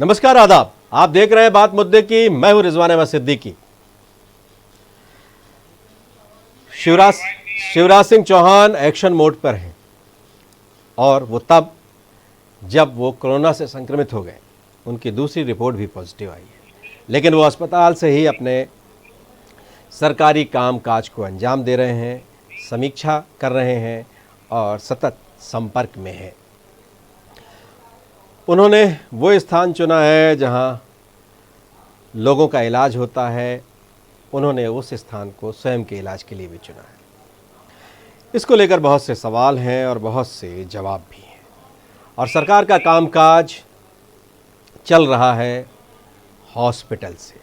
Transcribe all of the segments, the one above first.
नमस्कार, आदाब। आप देख रहे हैं बात मुद्दे की। मैं हूं रिजवान अहमद सिद्दीकी। शिवराज सिंह चौहान एक्शन मोड पर हैं और वो तब जब वो कोरोना से संक्रमित हो गए। उनकी दूसरी रिपोर्ट भी पॉजिटिव आई है, लेकिन वो अस्पताल से ही अपने सरकारी काम काज को अंजाम दे रहे हैं, समीक्षा कर रहे हैं और सतत संपर्क में हैं। उन्होंने वो स्थान चुना है जहां लोगों का इलाज होता है। उन्होंने उस स्थान को स्वयं के इलाज के लिए भी चुना है। इसको लेकर बहुत से सवाल हैं और बहुत से जवाब भी हैं, और सरकार का कामकाज चल रहा है हॉस्पिटल से।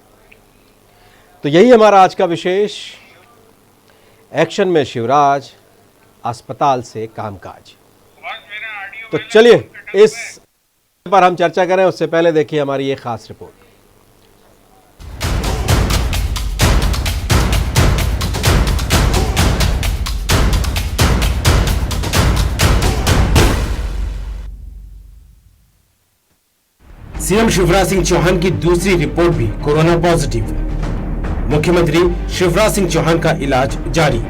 तो यही हमारा आज का विशेष, एक्शन में शिवराज, अस्पताल से कामकाज। तो चलिए इस पर हम चर्चा करें। उससे पहले देखिए हमारी ये खास रिपोर्ट। सीएम शिवराज सिंह चौहान की दूसरी रिपोर्ट भी कोरोना पॉजिटिव। मुख्यमंत्री शिवराज सिंह चौहान का इलाज जारी।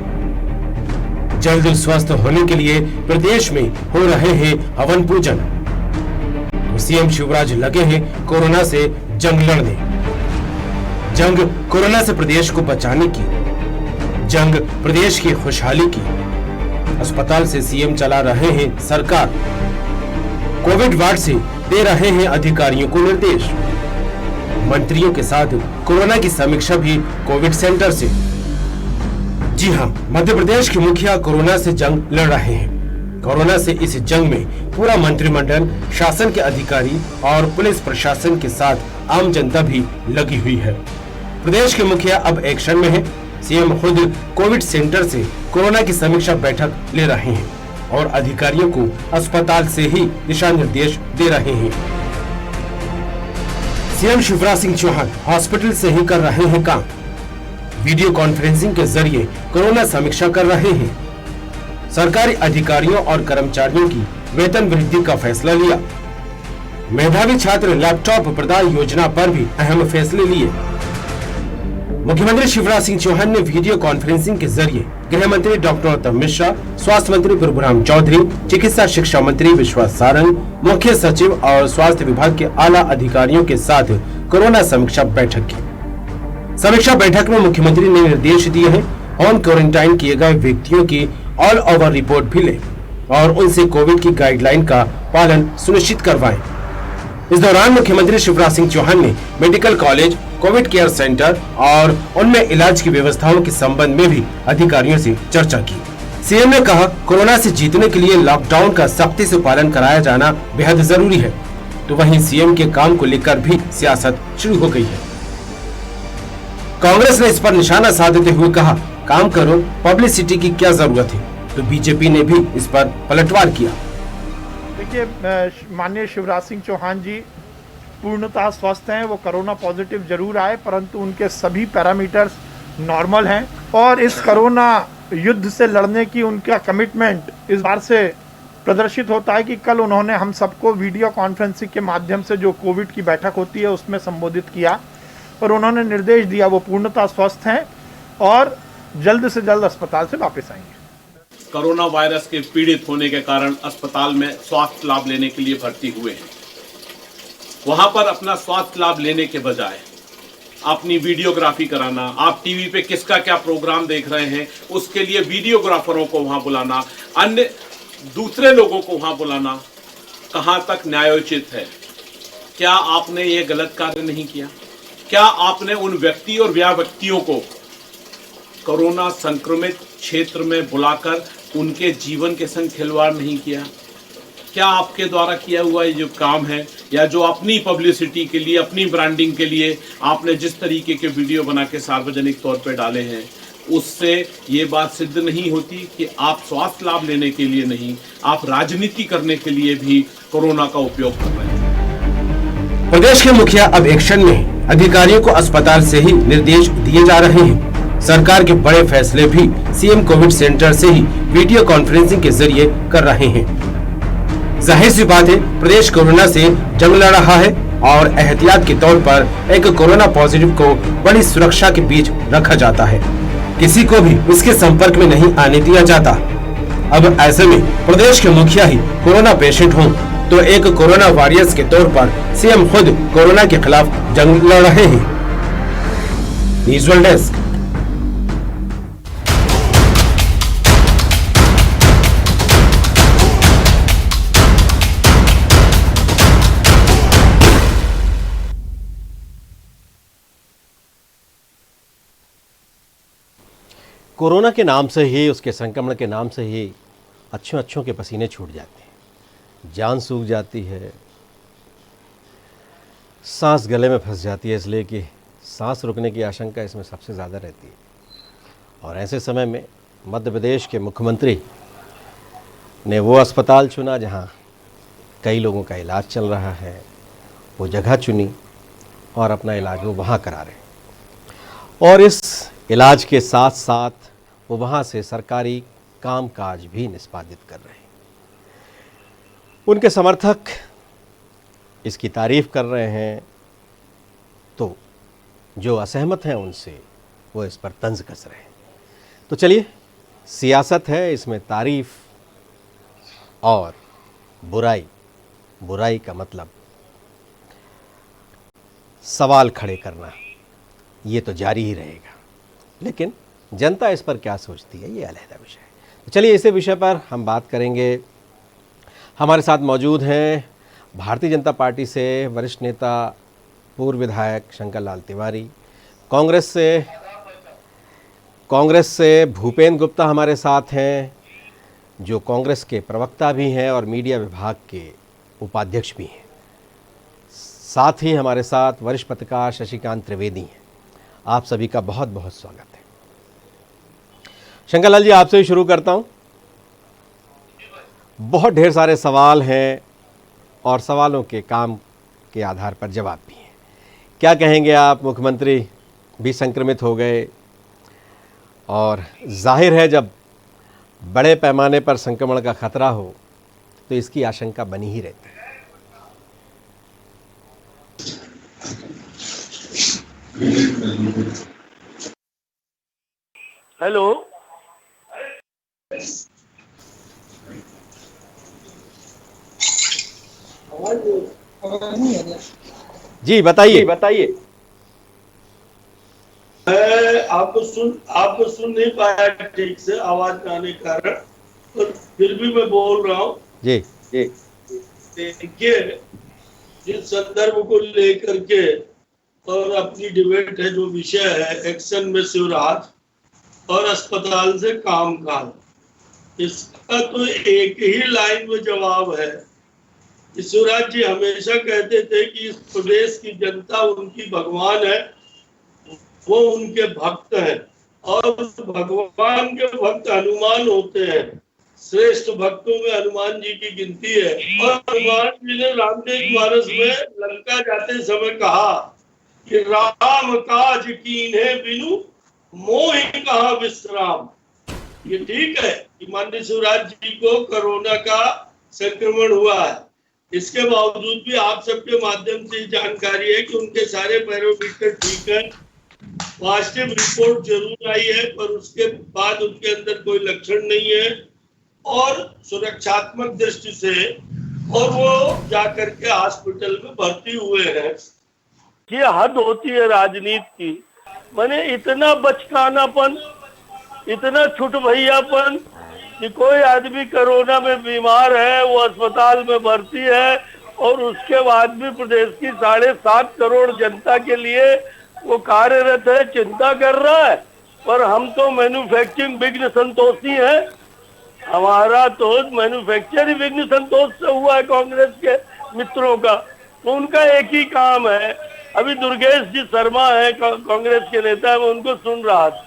जल्द स्वस्थ होने के लिए प्रदेश में हो रहे हैं हवन पूजन। सीएम शिवराज लगे हैं कोरोना से जंग लड़ने। जंग कोरोना से प्रदेश को बचाने की, जंग प्रदेश की खुशहाली की। अस्पताल से सीएम चला रहे हैं सरकार। कोविड वार्ड से दे रहे हैं अधिकारियों को निर्देश। मंत्रियों के साथ कोरोना की समीक्षा भी कोविड सेंटर से। जी हां, मध्य प्रदेश के मुखिया कोरोना से जंग लड़ रहे हैं। कोरोना से इस जंग में पूरा मंत्रिमंडल, शासन के अधिकारी और पुलिस प्रशासन के साथ आम जनता भी लगी हुई है। प्रदेश के मुखिया अब एक्शन में है। सीएम खुद कोविड सेंटर से कोरोना की समीक्षा बैठक ले रहे हैं और अधिकारियों को अस्पताल से ही दिशा निर्देश दे रहे हैं। सीएम शिवराज सिंह चौहान हॉस्पिटल से ही कर रहे हैं काम। वीडियो कॉन्फ्रेंसिंग के जरिए कोरोना समीक्षा कर रहे हैं। सरकारी अधिकारियों और कर्मचारियों की वेतन वृद्धि का फैसला लिया। मेधावी छात्र लैपटॉप प्रदान योजना पर भी अहम फैसले लिए। मुख्यमंत्री शिवराज सिंह चौहान ने वीडियो कॉन्फ्रेंसिंग के जरिए गृह मंत्री डॉक्टर उत्तम मिश्रा, स्वास्थ्य मंत्री प्रभुराम चौधरी, चिकित्सा शिक्षा मंत्री विश्वास सारंग, मुख्य सचिव और स्वास्थ्य विभाग के आला अधिकारियों के साथ कोरोना समीक्षा बैठक की। समीक्षा बैठक में मुख्यमंत्री ने निर्देश दिए हैं होम क्वारंटाइन किए गए व्यक्तियों की ऑल ओवर रिपोर्ट भी ले और उनसे कोविड की गाइडलाइन का पालन सुनिश्चित करवाएं। इस दौरान मुख्यमंत्री शिवराज सिंह चौहान ने medical college, Covid care centre और उनमें इलाज की व्यवस्थाओं के संबंध में भी अधिकारियों से चर्चा की। सीएम ने कहा, कोरोना से जीतने के लिए लॉकडाउन का सख्ती से पालन कराया जाना बेहद जरूरी है। तो वहीं सीएम के काम को लेकर भी सियासत शुरू हो गई है। कांग्रेस ने इस पर निशाना साधते हुए कहा, काम करो, पब्लिसिटी की क्या जरूरत है। तो बीजेपी ने भी इस पर पलटवार किया। देखिए, माननीय शिवराज सिंह चौहान जी पूर्णतः स्वस्थ हैं। वो कोरोना पॉजिटिव जरूर आए, परंतु उनके सभी पैरामीटर्स नॉर्मल हैं और इस कोरोना युद्ध से लड़ने की उनका कमिटमेंट इस बार से प्रदर्शित होता है कि कल उन्होंने हम सबको वीडियो कॉन्फ्रेंसिंग के माध्यम से जो कोविड की बैठक होती है उसमें संबोधित किया और उन्होंने निर्देश दिया वो पूर्णतः स्वस्थ हैं और जल्द से जल्द अस्पताल से वापस आएंगे। कोरोना वायरस के पीड़ित होने के कारण अस्पताल में स्वास्थ्य लाभ लेने के लिए भर्ती हुए हैं। वहां पर अपना स्वास्थ्य लाभ लेने के बजाय अपनी वीडियोग्राफी कराना, आप टीवी पे किसका क्या प्रोग्राम देख रहे हैं उसके लिए वीडियोग्राफरों को वहां बुलाना, अन्य दूसरे लोगों को वहां बुलाना, कहां तक न्यायोचित है? क्या आपने ये गलत कार्य नहीं किया? क्या आपने उन व्यक्ति और व्यक्तियों को कोरोना संक्रमित क्षेत्र में बुलाकर उनके जीवन के संग खिलवाड़ नहीं किया? क्या आपके द्वारा किया हुआ ये जो काम है या जो अपनी पब्लिसिटी के लिए, अपनी ब्रांडिंग के लिए आपने जिस तरीके के वीडियो बना के सार्वजनिक तौर पे डाले हैं, उससे ये बात सिद्ध नहीं होती कि आप स्वास्थ्य लाभ लेने के लिए नहीं, आप राजनीति करने के लिए भी कोरोना का उपयोग कर रहे हैं। प्रदेश के मुखिया अब एक्शन में हैं। अधिकारियों को अस्पताल से ही निर्देश दिए जा रहे हैं। सरकार के बड़े फैसले भी सीएम कोविड सेंटर से ही वीडियो कॉन्फ्रेंसिंग के जरिए कर रहे हैं। जाहिर सी बात है, प्रदेश कोरोना से जंग लड़ रहा है और एहतियात के तौर पर एक कोरोना पॉजिटिव को बड़ी सुरक्षा के बीच रखा जाता है। किसी को भी उसके संपर्क में नहीं आने दिया जाता। अब ऐसे में प्रदेश के मुखिया ही कोरोना पेशेंट हों तो एक कोरोना वॉरियर्स के तौर पर सीएम खुद कोरोना के खिलाफ जंग लड़ रहे हैं। Visual desk. कोरोना के नाम से ही, उसके संक्रमण के नाम से ही अच्छों के पसीने छूट जाते हैं, जान सूख जाती है, सांस गले में फंस जाती है, इसलिए कि सांस रुकने की आशंका इसमें सबसे ज़्यादा रहती है। और ऐसे समय में मध्य प्रदेश के मुख्यमंत्री ने वो अस्पताल चुना जहां कई लोगों का इलाज चल रहा है, वो जगह चुनी और अपना इलाज वो वहाँ करा रहे। और इस इलाज के साथ साथ वो वहाँ से सरकारी कामकाज भी निष्पादित कर रहे हैं। उनके समर्थक इसकी तारीफ कर रहे हैं, तो जो असहमत हैं उनसे वो इस पर तंज कस रहे हैं। तो चलिए, सियासत है, इसमें तारीफ और बुराई का मतलब सवाल खड़े करना, ये तो जारी ही रहेगा। लेकिन जनता इस पर क्या सोचती है, ये अलग विषय है। तो चलिए, इसी विषय पर हम बात करेंगे। हमारे साथ मौजूद हैं भारतीय जनता पार्टी से वरिष्ठ नेता, पूर्व विधायक शंकर लाल तिवारी, कांग्रेस से भूपेंद्र गुप्ता हमारे साथ हैं, जो कांग्रेस के प्रवक्ता भी हैं और मीडिया विभाग के उपाध्यक्ष भी हैं। साथ ही हमारे साथ वरिष्ठ पत्रकार शशिकांत त्रिवेदी हैं। आप सभी का बहुत बहुत स्वागत है। शंकर लाल जी, आपसे ही शुरू करता हूं। बहुत ढेर सारे सवाल हैं और सवालों के काम के आधार पर जवाब भी हैं। क्या कहेंगे आप? मुख्यमंत्री भी संक्रमित हो गए और जाहिर है जब बड़े पैमाने पर संक्रमण का खतरा हो तो इसकी आशंका बनी ही रहती है। हेलो, जी बताइए। आपको सुन नहीं पाया ठीक से, आवाज ना आने के कारण, पर फिर भी मैं बोल रहा हूँ। जी देखिए, जिस संदर्भ को लेकर के और अपनी डिबेट है, जो विषय है एक्शन में शिवराज और अस्पताल से कामकाज, इसका तो एक ही लाइन में जवाब है। शिवराज जी हमेशा कहते थे कि इस प्रदेश की जनता उनकी भगवान है, वो उनके भक्त हैं और भगवान के भक्त हनुमान होते हैं। श्रेष्ठ भक्तों में हनुमान जी की गिनती है। और हनुमान जी ने रामचरित मानस में लंका जाते समय कहा कि राम काज कीन्हे बिनु मोहि कहा विश्राम। ये ठीक है कि माननीय शिवराज जी को कोरोना का संक्रमण हुआ है, इसके बावजूद भी आप सबके माध्यम से जानकारी है कि उनके सारे पैरामीटर ठीक है। पॉजिटिव रिपोर्ट जरूर आई है, पर उसके बाद उनके अंदर कोई लक्षण नहीं है और सुरक्षात्मक दृष्टि से और वो जाकर के हॉस्पिटल में भर्ती हुए हैं। ये हद होती है राजनीति की। मैंने इतना बचकानापन, इतना छुट भैयापन कि कोई आदमी कोरोना में बीमार है, वो अस्पताल में भर्ती है और उसके बाद भी प्रदेश की 7.5 करोड़ जनता के लिए वो कार्यरत है, चिंता कर रहा है। पर हम तो मैन्युफैक्चरिंग विघ्न संतोषी है। हमारा तो मैन्युफैक्चरिंग विघ्न संतोष से हुआ है कांग्रेस के मित्रों का। तो उनका एक ही काम है। अभी दुर्गेश जी शर्मा है, कांग्रेस के नेता है, मैं उनको सुन रहा था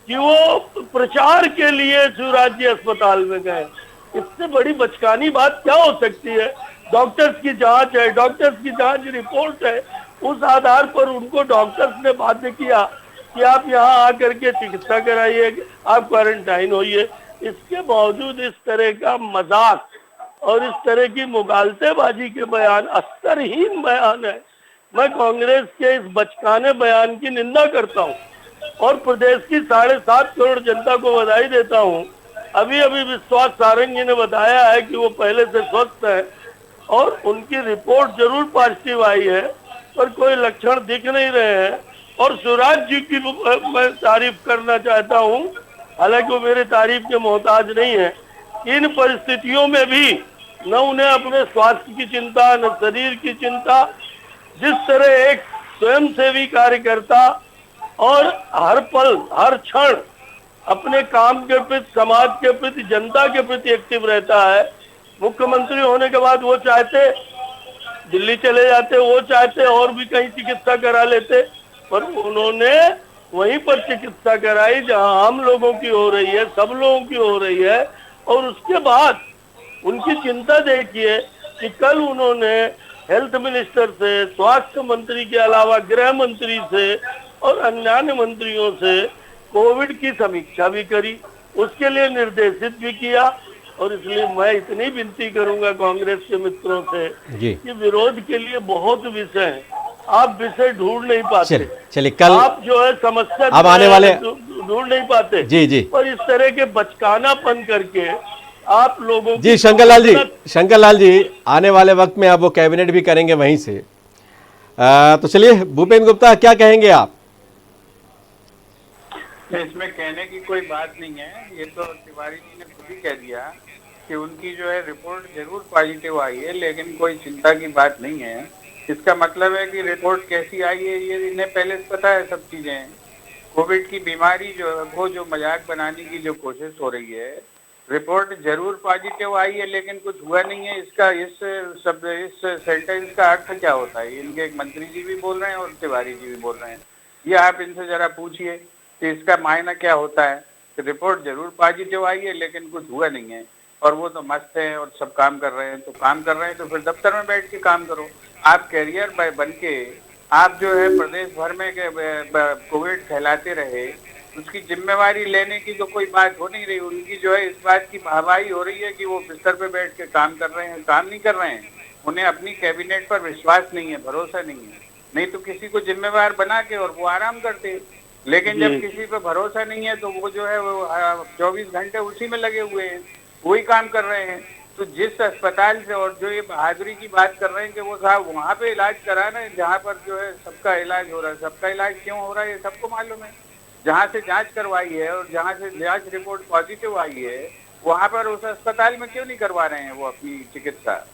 कि वो प्रचार के लिए शिवराज जी अस्पताल में गए। इससे बड़ी बचकानी बात क्या हो सकती है? डॉक्टर्स की जांच है, डॉक्टर्स की जांच रिपोर्ट है, उस आधार पर उनको डॉक्टर्स ने बाध्य किया कि आप यहाँ आकर के चिकित्सा कराइए, आप क्वारंटाइन होइए। इसके बावजूद इस तरह का मजाक और इस तरह की मुगालतेबाजी के बयान, अस्तरहीन बयान है। मैं कांग्रेस के इस बचकाने बयान की निंदा करता हूं और प्रदेश की 7.5 करोड़ जनता को बधाई देता हूं। अभी अभी विश्वास सारंग जी ने बताया है कि वो पहले से स्वस्थ है और उनकी रिपोर्ट जरूर पॉजिटिव आई है, पर कोई लक्षण दिख नहीं रहे हैं। और शिवराज जी की मैं तारीफ करना चाहता हूं, हालांकि वो मेरे तारीफ के मोहताज नहीं है। इन परिस्थितियों में भी न उन्हें अपने स्वास्थ्य की चिंता, न शरीर की चिंता। जिस तरह एक स्वयंसेवी कार्यकर्ता और हर पल हर क्षण अपने काम के प्रति, समाज के प्रति, जनता के प्रति एक्टिव रहता है। मुख्यमंत्री होने के बाद वो चाहते दिल्ली चले जाते, वो चाहते और भी कहीं चिकित्सा करा लेते, पर उन्होंने वहीं पर चिकित्सा कराई जहां आम लोगों की हो रही है, सब लोगों की हो रही है। और उसके बाद उनकी चिंता देखिए कि कल उन्होंने हेल्थ मिनिस्टर से, स्वास्थ्य मंत्री के अलावा गृह मंत्री से और अन्य मंत्रियों से कोविड की समीक्षा भी करी, उसके लिए निर्देशित भी किया। और इसलिए मैं इतनी विनती करूंगा कांग्रेस के मित्रों से कि विरोध के लिए बहुत विषय है, आप विषय ढूंढ नहीं पाते। चलिए कल आप जो है समस्या अब आने वाले ढूंढ नहीं पाते जी जी, और इस तरह के बचकानापन करके आप लोगों जी शंकरलाल जी आने वाले वक्त में अब वो कैबिनेट भी करेंगे वहीं से। तो चलिए भूपेंद्र गुप्ता क्या कहेंगे आप? इसमें कहने की कोई बात नहीं है, ये तो तिवारी जी ने खुद ही कह दिया कि उनकी जो है रिपोर्ट जरूर पॉजिटिव आई है, लेकिन कोई चिंता की बात नहीं है। इसका मतलब है कि रिपोर्ट कैसी आई है ये इन्हें पहले से पता है सब चीजें। कोविड की बीमारी जो है वो जो मजाक बनाने की जो कोशिश हो रही है, रिपोर्ट जरूर पॉजिटिव आई है लेकिन कुछ हुआ नहीं है। इसका इस सेंटेंस का अर्थ क्या होता है? इनके एक मंत्री जी भी बोल रहे हैं और तिवारी जी भी बोल रहे हैं, ये आप इनसे जरा पूछिए कि इसका मायना क्या होता है। तो रिपोर्ट जरूर पॉजिटिव आई है लेकिन कुछ हुआ नहीं है और वो तो मस्त है और सब काम कर रहे हैं। तो काम कर रहे हैं तो फिर दफ्तर में बैठ के काम करो। आप कैरियर बन के आप जो है प्रदेश भर में कोविड फैलाते रहे, उसकी जिम्मेवारी लेने की तो कोई बात हो नहीं रही। उनकी जो है इस बात की वाहवाही हो रही है कि वो बिस्तर पे बैठ के काम कर रहे हैं। काम नहीं कर रहे हैं, उन्हें अपनी कैबिनेट पर विश्वास नहीं है, भरोसा नहीं है। नहीं तो किसी को जिम्मेवार बना के और वो आराम करते। लेकिन जब किसी पे भरोसा नहीं है तो वो जो है वो 24 घंटे उसी में लगे हुए हैं, वही काम कर रहे हैं। तो जिस अस्पताल से और जो ये बहादुरी की बात कर रहे हैं कि वो साहब वहाँ पे इलाज करा रहे हैं जहाँ पर जो है सबका इलाज हो रहा है। सबका इलाज क्यों हो रहा है ये सबको मालूम है। जहाँ से जांच करवाई है और जहाँ से जांच रिपोर्ट पॉजिटिव आई है, वहाँ पर उस अस्पताल में क्यों नहीं करवा रहे हैं वो अपनी चिकित्सा?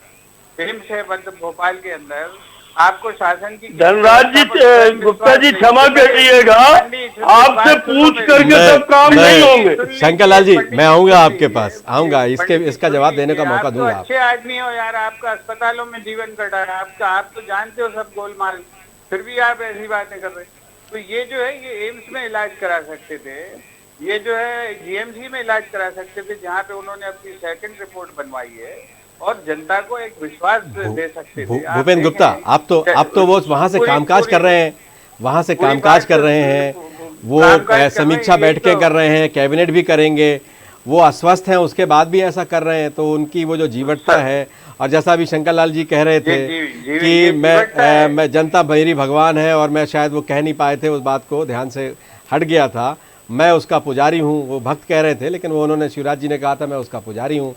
एम्स है भोपाल के अंदर, आपको शासन की धनराज जी, गुप्ता जी क्षमा करिएगा, आपसे पूछ करके सब काम नहीं होंगे। शंकरलाल जी मैं आऊंगा आपके पास, आऊंगा इसका जवाब देने का मौका दूंगा। अच्छे आदमी हो यार, आपका अस्पतालों में जीवन कटा है आपका, आप तो जानते हो सब गोलमाल, फिर भी आप ऐसी बातें कर रहे हैं। तो ये जो है ये एम्स में इलाज करा सकते थे, ये जो है जीएमसी में इलाज करा सकते थे जहाँ पे उन्होंने अपनी सेकंड रिपोर्ट बनवाई है और जनता को एक विश्वास दे सकते थे। भूपेंद्र गुप्ता आप तो वो वहां से कामकाज कर रहे हैं, वहां से कामकाज कर रहे हैं, वो समीक्षा बैठकें कर रहे हैं, कैबिनेट भी करेंगे, वो अस्वस्थ हैं उसके बाद भी ऐसा कर रहे हैं। तो उनकी वो जो जीवटता है, और जैसा अभी शंकरलाल जी कह रहे थे कि मैं जनता मेरी भगवान है, और मैं शायद वो कह नहीं पाए थे, उस बात को ध्यान से हट गया था, मैं उसका पुजारी हूँ, वो भक्त कह रहे थे, लेकिन वो उन्होंने शिवराज जी ने कहा था मैं उसका पुजारी हूँ।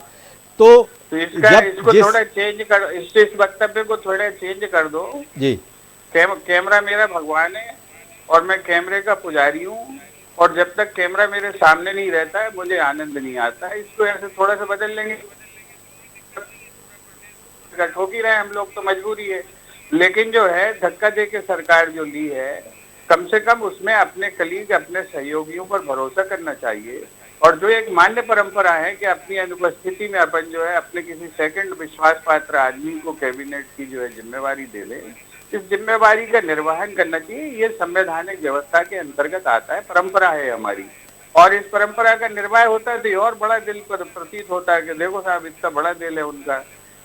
तो इसको थोड़ा चेंज कर, इस वक्तव्य को थोड़ा चेंज कर दो जी। कैमरा मेरा भगवान है और मैं कैमरे का पुजारी हूँ, और जब तक कैमरा मेरे सामने नहीं रहता है मुझे आनंद नहीं आता है। इसको ऐसे थोड़ा सा बदल लेंगे, ठोक ही रहे हम लोग तो मजबूरी है। लेकिन जो है धक्का दे के सरकार जो ली है, कम से कम उसमें अपने कलीग अपने सहयोगियों पर भरोसा करना चाहिए। और जो एक मान्य परंपरा है कि अपनी अनुपस्थिति में अपन जो है अपने किसी सेकंड विश्वास पात्र आदमी को कैबिनेट की जो है जिम्मेवारी दे ले, इस जिम्मेवारी का निर्वहन करना चाहिए। ये संवैधानिक व्यवस्था के अंतर्गत आता है, परंपरा है हमारी, और इस परंपरा का निर्वाह होता है तो और बड़ा दिल पर प्रतीत होता है कि देखो साहब इतना बड़ा दिल है उनका,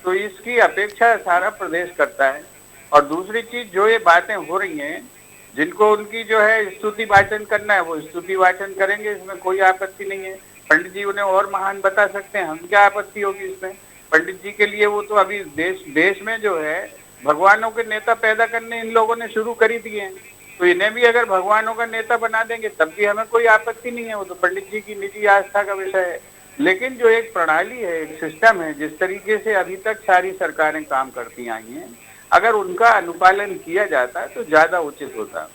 तो इसकी अपेक्षा सारा प्रदेश करता है। और दूसरी चीज जो ये बातें हो रही हैं, जिनको उनकी जो है स्तुति वाचन करना है वो स्तुति वाचन करेंगे, इसमें कोई आपत्ति नहीं है। पंडित जी उन्हें और महान बता सकते हैं, हम क्या आपत्ति होगी इसमें। पंडित जी के लिए वो तो अभी देश में जो है भगवानों के नेता पैदा करने इन लोगों ने शुरू कर ही दिए हैं, तो इन्हें भी अगर भगवानों का नेता बना देंगे तब भी हमें कोई आपत्ति नहीं है, वो तो पंडित जी की निजी आस्था का विषय है। लेकिन जो एक प्रणाली है, एक सिस्टम है, जिस तरीके से अभी तक सारी सरकारें काम करती आई हैं, अगर उनका अनुपालन किया जाता तो ज्यादा उचित होता।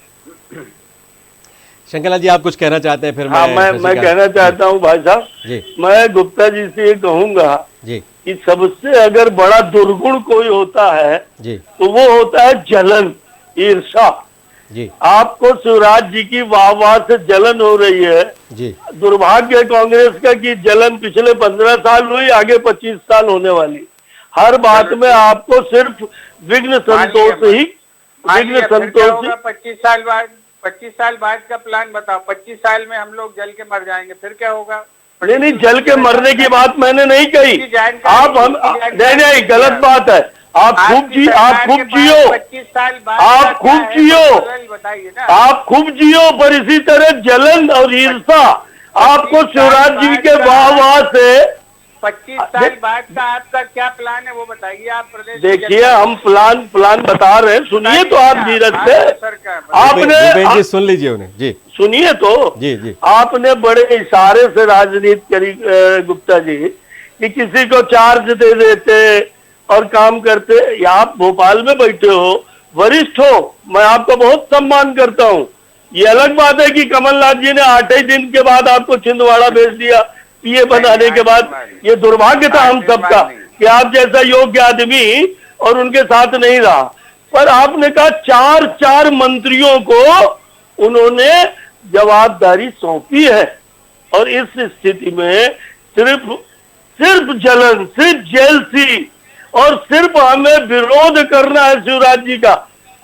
शंकरलाल जी, आप कुछ कहना चाहते हैं? फिर हाँ, मैं कहना चाहता हूँ भाई साहब जी। मैं गुप्ता जी से ये कहूंगा जी कि सबसे अगर बड़ा दुर्गुण कोई होता है जी तो वो होता है जलन, ईर्षा जी आपको शिवराज जी की वाह से जलन हो रही है जी। दुर्भाग्य कांग्रेस का कि जलन पिछले 15 साल हुई, आगे 25 साल होने वाली। हर बात में आपको सिर्फ विघ्न संतोष ही, विघ्न संतोष ही। 25 साल बाद का प्लान बताओ। 25 साल में हम लोग जल के मर जाएंगे, फिर क्या होगा? नहीं, जल के मरने की बात मैंने नहीं कही। आप नहीं, गलत बात है। आप खूब जियो, 25 साल बाद आप खूब जियो, बताइए ना। आप खूब जियो, पर इसी तरह जलन और ईर्षा आपको शिवराज जी के वाह से 25 साल बाद का आपका क्या प्लान है वो बताइए। आप प्रदेश देखिए, हम प्लान बता रहे हैं, सुनिए तो आप धीरज से। आपने जी सुन लीजिए उन्हें जी, सुनिए तो जी। आपने बड़े इशारे से राजनीति करी गुप्ता जी कि किसी को चार्ज दे देते और काम करते। आप भोपाल में बैठे हो, वरिष्ठ हो, मैं आपका बहुत सम्मान करता हूँ। ये अलग बात है कि कमलनाथ जी ने 8 ही दिन के बाद आपको छिंदवाड़ा भेज दिया पीए बनाने के बाद। ये दुर्भाग्य था हम सबका कि आप जैसा योग्य आदमी और उनके साथ नहीं रहा। पर आपने कहा 4 मंत्रियों को उन्होंने जवाबदारी सौंपी है, और इस स्थिति में सिर्फ जलन, सिर्फ जेलसी और सिर्फ हमें विरोध करना है शिवराज जी का।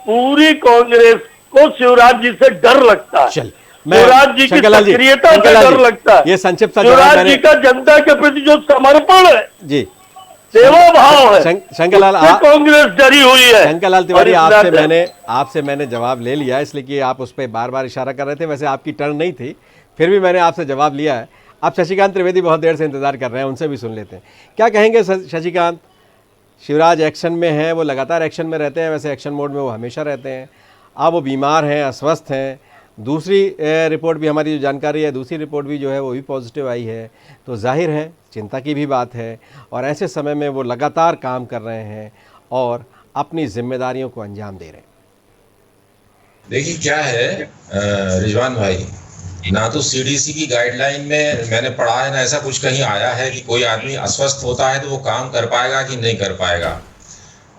पूरी कांग्रेस को शिवराज जी से डर लगता है, शिवराज जी की सक्रियता से डर लगता है, ये संक्षिप्त शिवराज जी का जनता के प्रति जो समर्पण है जी, सेवा भाव है, शंकरलाल कांग्रेस डरी हुई है। शंकरलाल तिवारी, आपसे मैंने जवाब ले लिया, इसलिए कि आप उस पर बार बार इशारा कर रहे थे। वैसे आपकी टर्न नहीं थी, फिर भी मैंने आपसे जवाब लिया है। आप शशिकांत त्रिवेदी बहुत देर से इंतजार कर रहे हैं, उनसे भी सुन लेते हैं। क्या कहेंगे शशिकांत? शिवराज एक्शन में है, वो लगातार एक्शन में रहते हैं, वैसे एक्शन मोड में वो हमेशा रहते हैं। अब वो बीमार हैं, अस्वस्थ हैं। दूसरी रिपोर्ट भी, हमारी जो जानकारी है, दूसरी रिपोर्ट भी जो है वो भी पॉजिटिव आई है, तो जाहिर है चिंता की भी बात है। और ऐसे समय में वो लगातार काम कर रहे हैं और अपनी जिम्मेदारियों को अंजाम दे रहे हैं। देखिए क्या है रिजवान भाई, ना तो सीडीसी की गाइडलाइन में मैंने पढ़ा है, ना ऐसा कुछ कहीं आया है कि कोई आदमी अस्वस्थ होता है तो वो काम कर पाएगा कि नहीं कर पाएगा।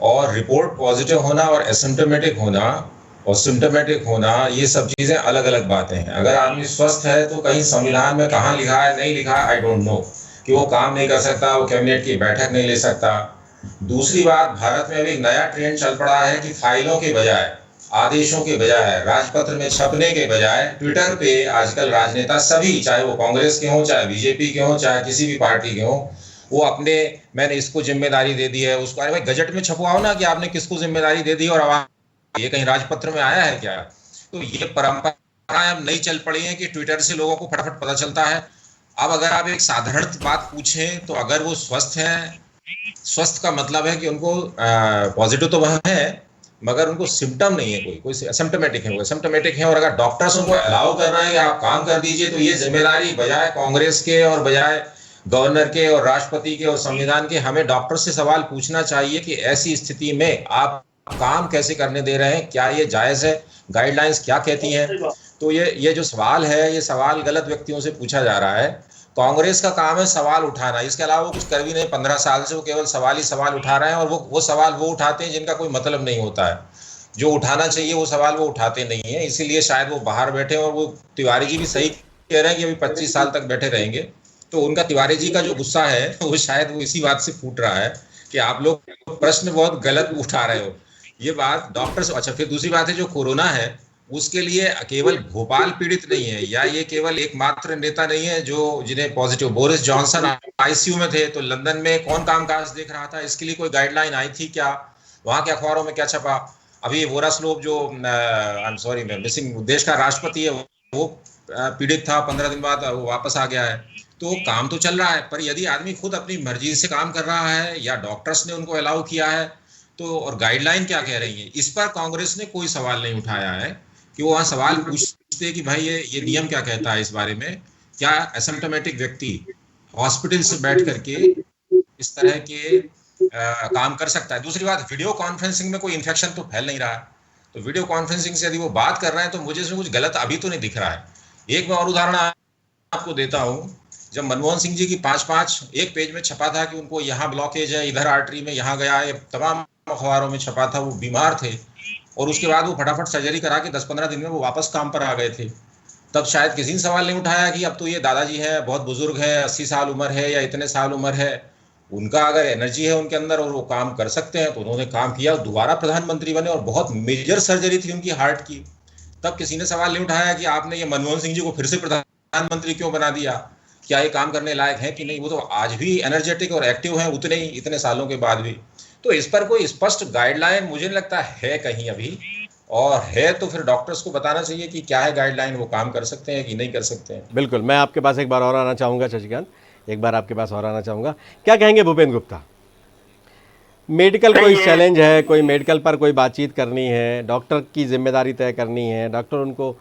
और रिपोर्ट पॉजिटिव होना और एसिम्प्टोमेटिक होना और सिम्प्टोमेटिक होना, ये सब चीज़ें अलग अलग बातें हैं। अगर आदमी स्वस्थ है तो कहीं संविधान में कहाँ लिखा है, नहीं लिखा है, आई डोंट नो, कि वो काम नहीं कर सकता, वो कैबिनेट की बैठक नहीं ले सकता। दूसरी बात, भारत में अभी एक नया ट्रेंड चल पड़ा है कि फाइलों के बजाय, आदेशों के बजाय, राजपत्र में छपने के बजाय ट्विटर पे आजकल राजनेता सभी, चाहे वो कांग्रेस के हों, चाहे बीजेपी के हों, चाहे किसी भी पार्टी के हों, वो अपने, मैंने इसको जिम्मेदारी दे दी है, उसको, अरे भाई गजट में छपवाओ ना कि आपने किसको जिम्मेदारी दे दी, और ये कहीं राजपत्र में आया है क्या? तो ये परंपराएं अब नहीं चल पड़ी हैं कि ट्विटर से लोगों को फटाफट पता चलता है। अब अगर आप एक साधारण बात पूछें तो अगर वो स्वस्थ हैं, स्वस्थ का मतलब है कि उनको पॉजिटिव तो वह है मगर उनको सिम्टम नहीं है, कोई सिम्टोमेटिक है, वो सिम्टोमेटिक है, और अगर डॉक्टर्स उनको अलाउ कर रहे हैं कि आप काम कर दीजिए, तो ये जिम्मेदारी बजाय कांग्रेस के और बजाय गवर्नर के और राष्ट्रपति के और संविधान के, हमें डॉक्टर से सवाल पूछना चाहिए कि ऐसी स्थिति में आप काम कैसे करने दे रहे हैं, क्या ये जायज़ है, गाइडलाइंस क्या कहती हैं। तो ये जो सवाल है, ये सवाल गलत व्यक्तियों से पूछा जा रहा है। कांग्रेस का काम है सवाल उठाना, इसके अलावा वो कुछ कर भी नहीं। 15 साल से वो केवल सवाल ही सवाल उठा रहे हैं, और वो सवाल वो उठाते हैं जिनका कोई मतलब नहीं होता है। जो उठाना चाहिए वो सवाल वो उठाते नहीं है, इसीलिए शायद वो बाहर बैठे। और वो तिवारी जी भी सही कह रहे हैं कि अभी 25 साल तक बैठे रहेंगे। तो उनका, तिवारी जी का जो गुस्सा है वो शायद वो इसी बात से फूट रहा है कि आप लोग प्रश्न बहुत गलत उठा रहे हो। ये बात डॉक्टर। अच्छा, फिर दूसरी बात है, जो कोरोना है उसके लिए केवल भोपाल पीड़ित नहीं है, या ये केवल एकमात्र नेता नहीं है जो जिन्हें पॉजिटिव। बोरिस जॉनसन आईसीयू में थे तो लंदन में कौन कामकाज देख रहा था, इसके लिए कोई गाइडलाइन आई थी क्या? वहां के अखबारों में क्या छपा? अभी वोरास्लोव जो मिसिंग देश का राष्ट्रपति है वो पीड़ित था, 15 दिन बाद वो वापस आ गया है। तो काम तो चल रहा है, पर यदि आदमी खुद अपनी मर्जी से काम कर रहा है या डॉक्टर्स ने उनको अलाउ किया है, तो और गाइडलाइन क्या कह रही है, इस पर कांग्रेस ने कोई सवाल नहीं उठाया है कि वो वहां सवाल पूछते कि भाई ये नियम क्या कहता है इस बारे में, क्या एसिम्प्टोमेटिक व्यक्ति हॉस्पिटल से बैठ करके इस तरह के काम कर सकता है। दूसरी बात, वीडियो कॉन्फ्रेंसिंग में कोई इन्फेक्शन तो फैल नहीं रहा है, तो वीडियो कॉन्फ्रेंसिंग से यदि वो बात कर रहे हैं तो मुझे इसमें कुछ गलत अभी तो नहीं दिख रहा है। एक मैं और उदाहरण आपको देता हूं, जब मनमोहन सिंह जी की 5-5 एक पेज में छपा था कि उनको यहाँ ब्लॉकेज है, इधर आर्टरी में यहाँ गया है, तमाम अखबारों में छपा था, वो बीमार थे और उसके बाद वो फटाफट सर्जरी करा के 10-15 दिन में वो वापस काम पर आ गए थे। तब शायद किसी ने सवाल नहीं उठाया कि अब तो ये दादाजी है, बहुत बुजुर्ग है, 80 साल उम्र है या इतने साल उम्र है, उनका अगर एनर्जी है उनके अंदर और वो काम कर सकते हैं, तो उन्होंने काम किया, दोबारा प्रधानमंत्री बने और बहुत मेजर सर्जरी थी उनकी हार्ट की। तब किसी ने सवाल नहीं उठाया कि आपने ये मनमोहन सिंह जी को फिर से प्रधानमंत्री क्यों बना दिया, क्या ये काम करने लायक है कि नहीं, वो तो आज भी एनर्जेटिक और एक्टिव हैं उतने ही, इतने सालों के बाद भी। तो इस पर कोई स्पष्ट गाइडलाइन मुझे नहीं लगता है कहीं अभी, और है तो फिर डॉक्टर्स को बताना चाहिए कि क्या है गाइडलाइन, वो काम कर सकते हैं कि नहीं कर सकते हैं। बिल्कुल, मैं आपके पास एक बार और आना चाहूँगा शशिकांत, एक बार आपके पास और आना चाहूँगा। क्या कहेंगे भूपेंद्र गुप्ता, मेडिकल कोई चैलेंज है, कोई मेडिकल पर कोई बातचीत करनी है, डॉक्टर की जिम्मेदारी तय करनी है, डॉक्टर उनको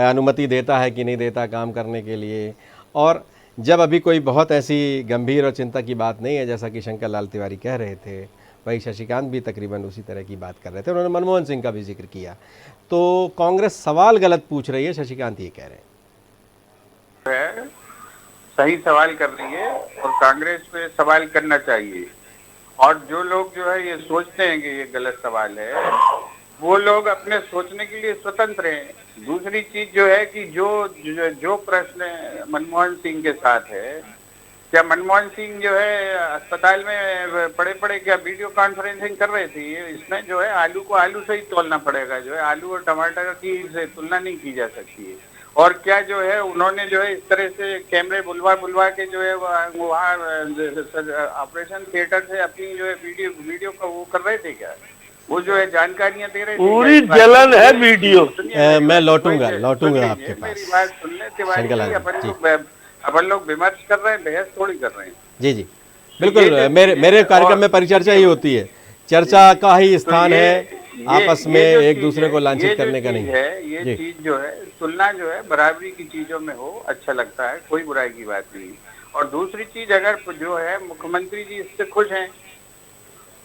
अनुमति देता है कि नहीं देता काम करने के लिए, और जब अभी कोई बहुत ऐसी गंभीर और चिंता की बात नहीं है, जैसा कि शंकर लाल तिवारी कह रहे थे, वही शशिकांत भी तकरीबन उसी तरह की बात कर रहे थे, उन्होंने मनमोहन सिंह का भी जिक्र किया, तो कांग्रेस सवाल गलत पूछ रही है, शशिकांत ये कह रहे हैं। सही सवाल कर रही है और कांग्रेस पे सवाल करना चाहिए, और जो लोग जो है ये सोचते हैं कि ये गलत सवाल है, वो लोग अपने सोचने के लिए स्वतंत्र हैं। दूसरी चीज जो है कि जो प्रश्न मनमोहन सिंह के साथ है, क्या मनमोहन सिंह जो है अस्पताल में पड़े क्या वीडियो कॉन्फ्रेंसिंग कर रहे थे, इसमें जो है आलू को आलू से ही तोलना पड़ेगा, जो है आलू और टमाटर की से तुलना नहीं की जा सकती है। और क्या जो है उन्होंने जो है इस तरह से कैमरे बुलवा के जो है वहाँ ऑपरेशन थिएटर से अपनी जो है वीडियो का वो कर रहे थे क्या, वो जो है जानकारियां दे रहे थे, पूरी जलन है वीडियो। मैं लौटूंगा आपके पास। मेरी बात सुन ले तिवारी, अपन लोग विमर्श कर रहे हैं, बहस थोड़ी कर रहे हैं। जी जी बिल्कुल, मेरे कार्यक्रम में परिचर्चा ही होती है, चर्चा का ही स्थान है, आपस में एक दूसरे को लांछित करने का नहीं है। ये चीज जो है तुलना जो है बराबरी की चीजों में हो, अच्छा लगता है, कोई बुराई की बात नहीं। और दूसरी चीज, अगर जो है मुख्यमंत्री जी इससे खुश हैं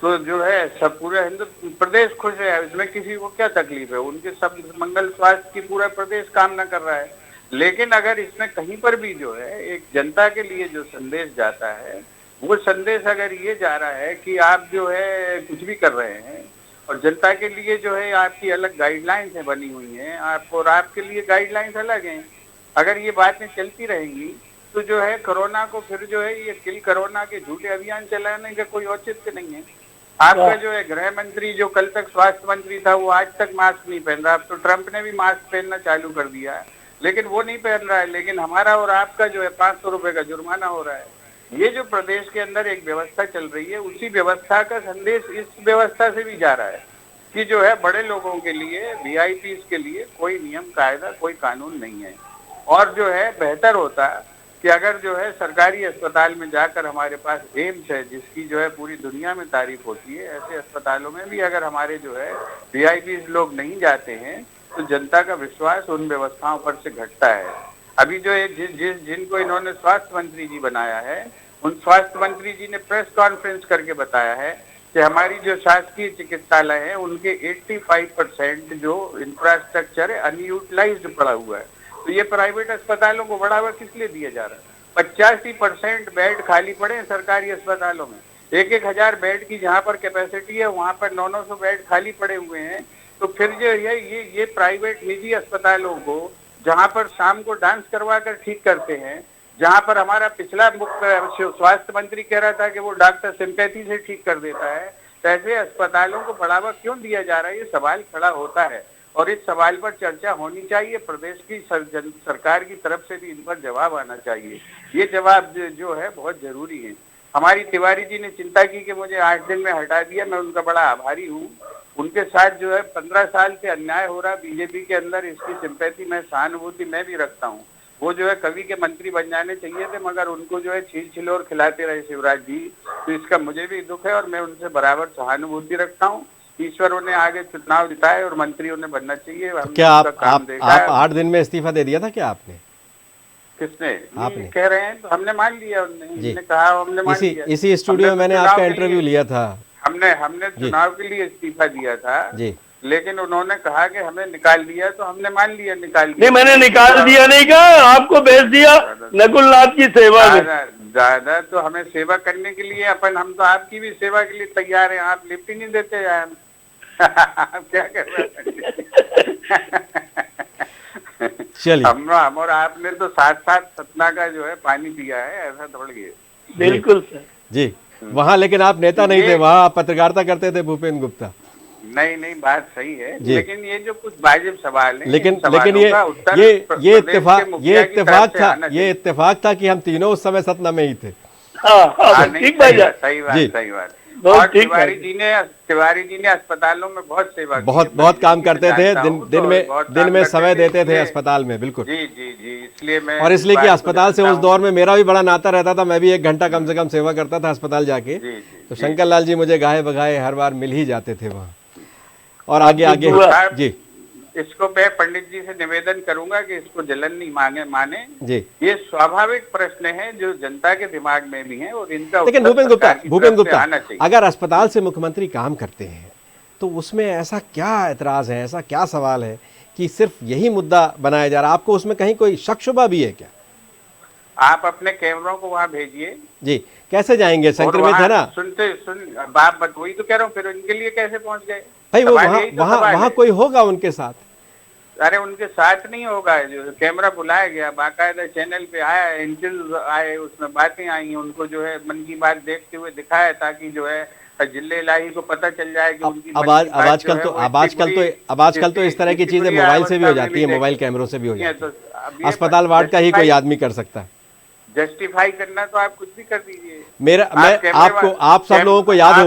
तो जो है सब पूरा हिंदू प्रदेश खुश है, इसमें किसी को क्या तकलीफ है, उनके सब मंगल स्वास्थ्य की पूरा प्रदेश कामना कर रहा है। लेकिन अगर इसमें कहीं पर भी जो है एक जनता के लिए जो संदेश जाता है, वो संदेश अगर ये जा रहा है कि आप जो है कुछ भी कर रहे हैं और जनता के लिए जो है आपकी अलग गाइडलाइंस है बनी हुई हैं, आपको और आपके लिए गाइडलाइंस अलग हैं, अगर ये बातें चलती रहेंगी तो जो है कोरोना को फिर जो है ये किल कोरोना के झूठे अभियान चलाने का कोई औचित्य नहीं है। आपका जो है गृह मंत्री जो कल तक स्वास्थ्य मंत्री था, वो आज तक मास्क नहीं पहन रहा। अब तो ट्रंप ने भी मास्क पहनना चालू कर दिया है, लेकिन वो नहीं पहन रहा है। लेकिन हमारा और आपका जो है 500 रुपए का जुर्माना हो रहा है। ये जो प्रदेश के अंदर एक व्यवस्था चल रही है, उसी व्यवस्था का संदेश इस व्यवस्था से भी जा रहा है कि जो है बड़े लोगों के लिए, वीआईपीज के लिए कोई नियम कायदा, कोई कानून नहीं है। और जो है बेहतर होता कि अगर जो है सरकारी अस्पताल में जाकर हमारे पास एम्स है, जिसकी जो है पूरी दुनिया में तारीफ होती है, ऐसे अस्पतालों में भी अगर हमारे जो है वीआईपीज लोग नहीं जाते हैं तो जनता का विश्वास उन व्यवस्थाओं पर से घटता है। अभी जो जिनको इन्होंने स्वास्थ्य मंत्री जी बनाया है, उन स्वास्थ्य मंत्री जी ने प्रेस कॉन्फ्रेंस करके बताया है कि हमारी जो शासकीय चिकित्सालय है उनके 85% जो इंफ्रास्ट्रक्चर है अनयूटिलाइज्ड पड़ा हुआ है। तो ये प्राइवेट अस्पतालों को बढ़ावा किस लिए दिया जा रहा है? 85% बेड खाली पड़े हैं सरकारी अस्पतालों में। 1,000 बेड की जहाँ पर कैपेसिटी है वहाँ पर 900 बेड खाली पड़े हुए हैं। तो फिर जो है ये प्राइवेट निजी अस्पतालों को जहाँ पर शाम को डांस करवा कर ठीक करते हैं, जहाँ पर हमारा पिछला मुख्य स्वास्थ्य मंत्री कह रहा था कि वो डॉक्टर सिंपैथी से ठीक कर देता है, तो ऐसे अस्पतालों को बढ़ावा क्यों दिया जा रहा है? ये सवाल खड़ा होता है और इस सवाल पर चर्चा होनी चाहिए। प्रदेश की सरकार की तरफ से भी इन पर जवाब आना चाहिए। ये जवाब जो है बहुत जरूरी है। हमारी तिवारी जी ने चिंता की कि मुझे 8 दिन में हटा दिया, मैं उनका बड़ा आभारी हूँ। उनके साथ जो है 15 साल से अन्याय हो रहा बीजेपी के अंदर, इसकी सिंपैथी मैं, सहानुभूति मैं भी रखता हूँ। वो जो है कवि के मंत्री बन जाने चाहिए थे, मगर उनको जो है छील छिलोर खिलाते रहे शिवराज जी। तो इसका मुझे भी दुख है और मैं उनसे बराबर सहानुभूति रखता हूँ। ईश्वर उन्हें आगे चुनाव जिताए और मंत्री उन्हें बनना चाहिए। तो क्या आप 8 दिन में इस्तीफा दे दिया था क्या आपने? किसने? आपने कह रहे हैं तो हमने मान लिया, उन्होंने कहा हमने मान लिया। इसी स्टूडियो में मैंने आपका इंटरव्यू लिया था। हमने चुनाव के लिए इस्तीफा दिया था जी, लेकिन उन्होंने कहा कि हमें निकाल दिया, तो हमने मान लिया निकाल दिया। नहीं, मैंने निकाल दिया नहीं कहा, आपको भेज दिया नकुलनाथ की सेवा में। ज्यादा तो हमें सेवा करने के लिए हम तो आपकी भी सेवा के लिए तैयार हैं। आप लिफ्ट ही नहीं देते यार। आप क्या कर रहे हैं? चलिए, हम और आपने तो साथ साथ सतना का जो है पानी पिया है, ऐसा थोड़ी है। बिल्कुल सर जी। वहाँ लेकिन आप नेता नहीं थे, वहाँ आप पत्रकारिता करते थे भूपेंद्र गुप्ता। नहीं, बात सही है, लेकिन ये जो कुछ वाजिब सवाल है, लेकिन ये इत्तेफाक था कि हम तीनों उस समय सतना में ही थे। ठीक भाई, सही बात। और तिवारी जी ने अस्पतालों में बहुत सेवा की, बहुत काम करते थे। दिन में समय देते थे अस्पताल में। बिल्कुल जी, इसलिए मैं और इसलिए कि अस्पताल से उस दौर में मेरा भी बड़ा नाता रहता था। मैं भी 1 घंटा कम से कम सेवा करता था अस्पताल जाके। तो शंकर लाल जी मुझे गाहे बगाए हर बार मिल ही जाते थे वहाँ। और आगे जी, इसको मैं पंडित जी से निवेदन करूंगा कि इसको जलन नहीं माने जी। ये स्वाभाविक प्रश्न है जो जनता के दिमाग में भी है और इनका लेकिन भूपेंद्र गुप्ता अगर अस्पताल से मुख्यमंत्री काम करते हैं तो उसमें ऐसा क्या एतराज है, ऐसा क्या सवाल है कि सिर्फ यही मुद्दा बनाया जा रहा है? आपको उसमें कहीं कोई शक शुबा भी है क्या? आप अपने कैमरों को वहाँ भेजिए जी। कैसे जाएंगे? संक्रमित है ना। बात वही तो कह रहा हूँ, फिर उनके लिए कैसे पहुँच गए भाई? वो वहाँ कोई होगा उनके साथ? अरे उनके साथ नहीं होगा, जो कैमरा बुलाया गया, बाकायदा चैनल पे आया, इंटरव्यू आए, उसमें बातें आई, उनको जो है मन की बात देखते हुए दिखाया ताकि जो है जिले इलाही को पता चल जाए कि उनकी अब आजकल तो इस तरह की चीजें मोबाइल से भी हो जाती है, मोबाइल कैमरों से भी हो जाती है। अस्पताल वार्ड का ही कोई आदमी कर सकता है। जस्टिफाई करना तो आप कुछ भी कर दीजिए। आप सब लोगों को याद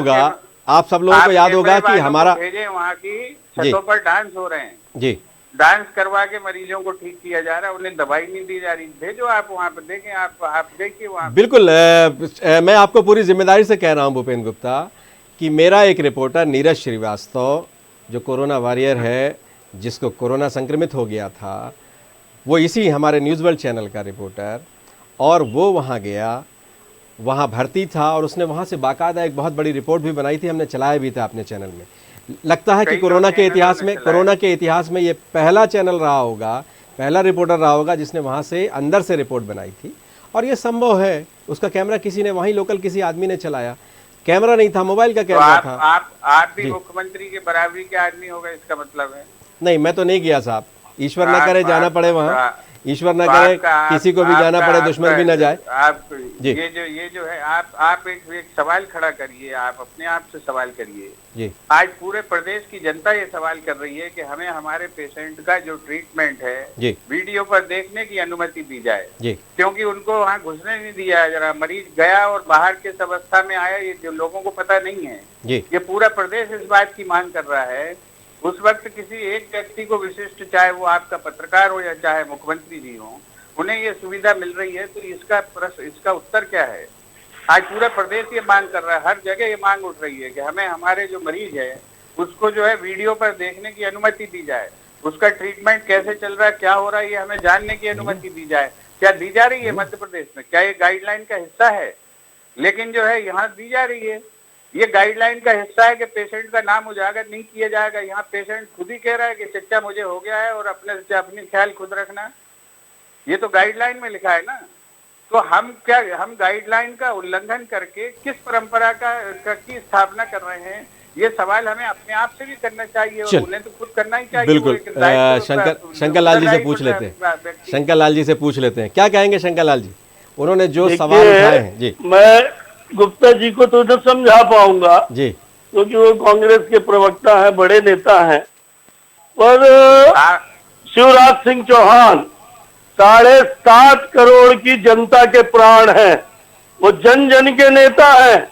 होगा कि हमारा वहाँ की छतों पर डांस हो रहे हैं जी, डांस करवा के मरीजों को ठीक किया जा रहा है, उन्हें दवाई नहीं दी जा रही। भेजो आप वहाँ पर, देखें आप देखिए वहाँ। बिल्कुल, मैं आपको पूरी जिम्मेदारी से कह रहा हूँ भूपेंद्र गुप्ता कि मेरा एक रिपोर्टर नीरज श्रीवास्तव जो कोरोना वॉरियर है, जिसको कोरोना संक्रमित हो गया था, वो इसी हमारे न्यूज़ वर्ल्ड चैनल का रिपोर्टर, और वो वहाँ गया, वहाँ भर्ती था और उसने वहाँ से बाकायदा एक बहुत बड़ी रिपोर्ट भी बनाई थी, हमने चलाया भी था अपने चैनल में। लगता है कि कोरोना के इतिहास में ये पहला चैनल रहा होगा, पहला रिपोर्टर रहा होगा जिसने वहाँ से अंदर से रिपोर्ट बनाई थी। और ये संभव है, उसका कैमरा किसी ने वहीं लोकल किसी आदमी ने चलाया, कैमरा नहीं था, मोबाइल का कैमरा था। आप भी मुख्यमंत्री के बराबरी के आदमी होगा, इसका मतलब है? नहीं, मैं तो नहीं गया साहब, ईश्वर ना करे जाना पड़े वहाँ, ईश्वर ना करे किसी को भी जाना पड़े, दुश्मन भी ना जाए। आप ये जो है आप एक सवाल खड़ा करिए, आप अपने आप से सवाल करिए जी। आज पूरे प्रदेश की जनता ये सवाल कर रही है कि हमें हमारे पेशेंट का जो ट्रीटमेंट है जी, वीडियो पर देखने की अनुमति दी जाए जी, क्योंकि उनको वहाँ घुसने नहीं दिया। जरा मरीज गया और बाहर किस अवस्था में आया ये जो लोगों को पता नहीं है जी। ये पूरा प्रदेश इस बात की मांग कर रहा है। उस वक्त किसी एक व्यक्ति को विशिष्ट, चाहे वो आपका पत्रकार हो या चाहे मुख्यमंत्री जी हो, उन्हें ये सुविधा मिल रही है, तो इसका उत्तर क्या है? आज पूरा प्रदेश ये मांग कर रहा है, हर जगह ये मांग उठ रही है कि हमें हमारे जो मरीज है उसको जो है वीडियो पर देखने की अनुमति दी जाए, उसका ट्रीटमेंट कैसे चल रहा है, क्या हो रहा है, ये हमें जानने की अनुमति दी जाए। क्या दी जा रही है मध्य प्रदेश में? क्या ये गाइडलाइन का हिस्सा है? लेकिन जो है यहाँ दी जा रही है, ये गाइडलाइन का हिस्सा है कि पेशेंट का नाम उजागर नहीं किया जाएगा। यहाँ पेशेंट खुद ही कह रहा है कि चच्चा मुझे हो गया है और अपनी ख्याल खुद रखना, ये तो गाइडलाइन में लिखा है ना। तो हम गाइडलाइन का उल्लंघन करके किस परंपरा की स्थापना कर रहे हैं? ये सवाल हमें अपने आप से भी करना चाहिए और उन्हें तो खुद करना ही चाहिए। बिल्कुल, शंकर लाल जी से पूछ लेते हैं, शंकर लाल जी से पूछ लेते हैं, क्या कहेंगे शंकर लाल जी? उन्होंने जो सवाल उठाए हैं जी। मैं गुप्ता जी को तो समझा पाऊंगा जी, क्योंकि वो कांग्रेस के प्रवक्ता है, बड़े नेता हैं, पर शिवराज सिंह चौहान 7.5 करोड़ की जनता के प्राण हैं, वो जन जन के नेता हैं।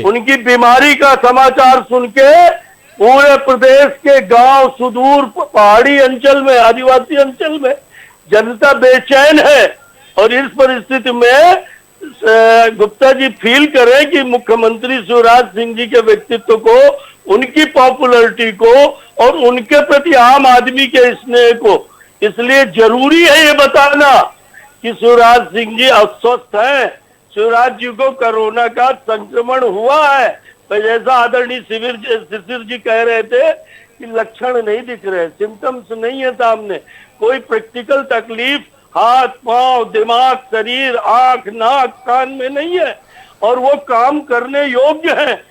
उनकी बीमारी का समाचार सुन के पूरे प्रदेश के गांव, सुदूर पहाड़ी अंचल में, आदिवासी अंचल में जनता बेचैन है और इस परिस्थिति में गुप्ता जी फील करें कि मुख्यमंत्री शिवराज सिंह जी के व्यक्तित्व को, उनकी पॉपुलैरिटी को और उनके प्रति आम आदमी के स्नेह को, इसलिए जरूरी है ये बताना कि शिवराज सिंह जी अस्वस्थ हैं, शिवराज जी को कोरोना का संक्रमण हुआ है। तो जैसा आदरणीय शिशिर जी कह रहे थे कि लक्षण नहीं दिख रहे, सिम्टम्स नहीं है सामने, कोई प्रैक्टिकल तकलीफ हाथ पांव दिमाग शरीर आंख नाक कान में नहीं है और वो काम करने योग्य हैं।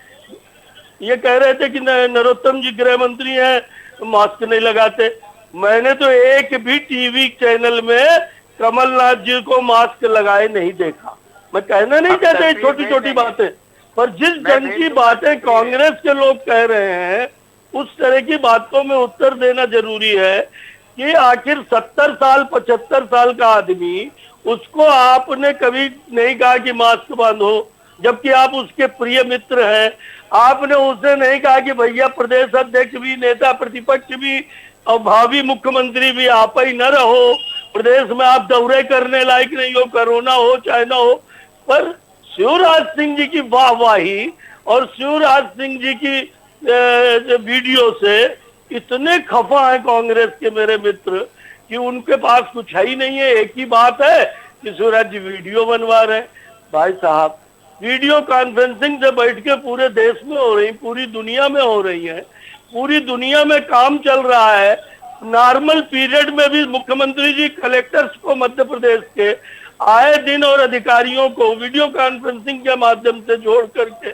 ये कह रहे थे कि नरोत्तम जी गृह मंत्री हैं, मास्क नहीं लगाते। मैंने तो एक भी टीवी चैनल में कमलनाथ जी को मास्क लगाए नहीं देखा। मैं कहना नहीं चाहता छोटी छोटी बातें, पर जिस ढंग की बातें कांग्रेस के लोग कह रहे हैं उस तरह की बातों में उत्तर देना जरूरी है कि आखिर 70 साल 75 साल का आदमी, उसको आपने कभी नहीं कहा कि मास्क बांधो, जबकि आप उसके प्रिय मित्र हैं। आपने उसे नहीं कहा कि भैया प्रदेश अध्यक्ष भी, नेता प्रतिपक्ष भी और भावी मुख्यमंत्री भी आप ही न रहो, प्रदेश में आप दौरे करने लायक नहीं हो, कोरोना हो चाहे ना हो। पर शिवराज सिंह जी की वाहवाही और शिवराज सिंह जी की वीडियो से इतने खफा है कांग्रेस के मेरे मित्र कि उनके पास कुछ है ही नहीं है। एक ही बात है कि शिवराज जी वीडियो बनवा रहे हैं। भाई साहब, वीडियो कॉन्फ्रेंसिंग से बैठ के पूरे देश में हो रही, पूरी दुनिया में हो रही है, पूरी दुनिया में काम चल रहा है। नॉर्मल पीरियड में भी मुख्यमंत्री जी कलेक्टर्स को मध्य प्रदेश के आए दिन और अधिकारियों को वीडियो कॉन्फ्रेंसिंग के माध्यम से जोड़ करके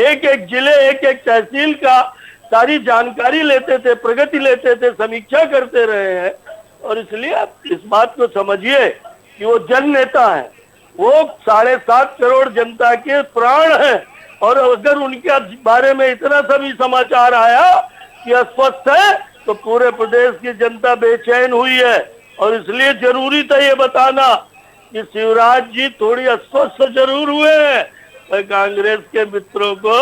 एक एक जिले एक एक तहसील का सारी जानकारी लेते थे, प्रगति लेते थे, समीक्षा करते रहे हैं। और इसलिए आप इस बात को समझिए कि वो जन नेता है, वो 7.5 करोड़ जनता के प्राण हैं। और अगर उनके बारे में इतना सभी समाचार आया कि अस्वस्थ है तो पूरे प्रदेश की जनता बेचैन हुई है। और इसलिए जरूरी था ये बताना कि शिवराज जी थोड़ी अस्वस्थ जरूर हुए हैं, पर कांग्रेस के मित्रों को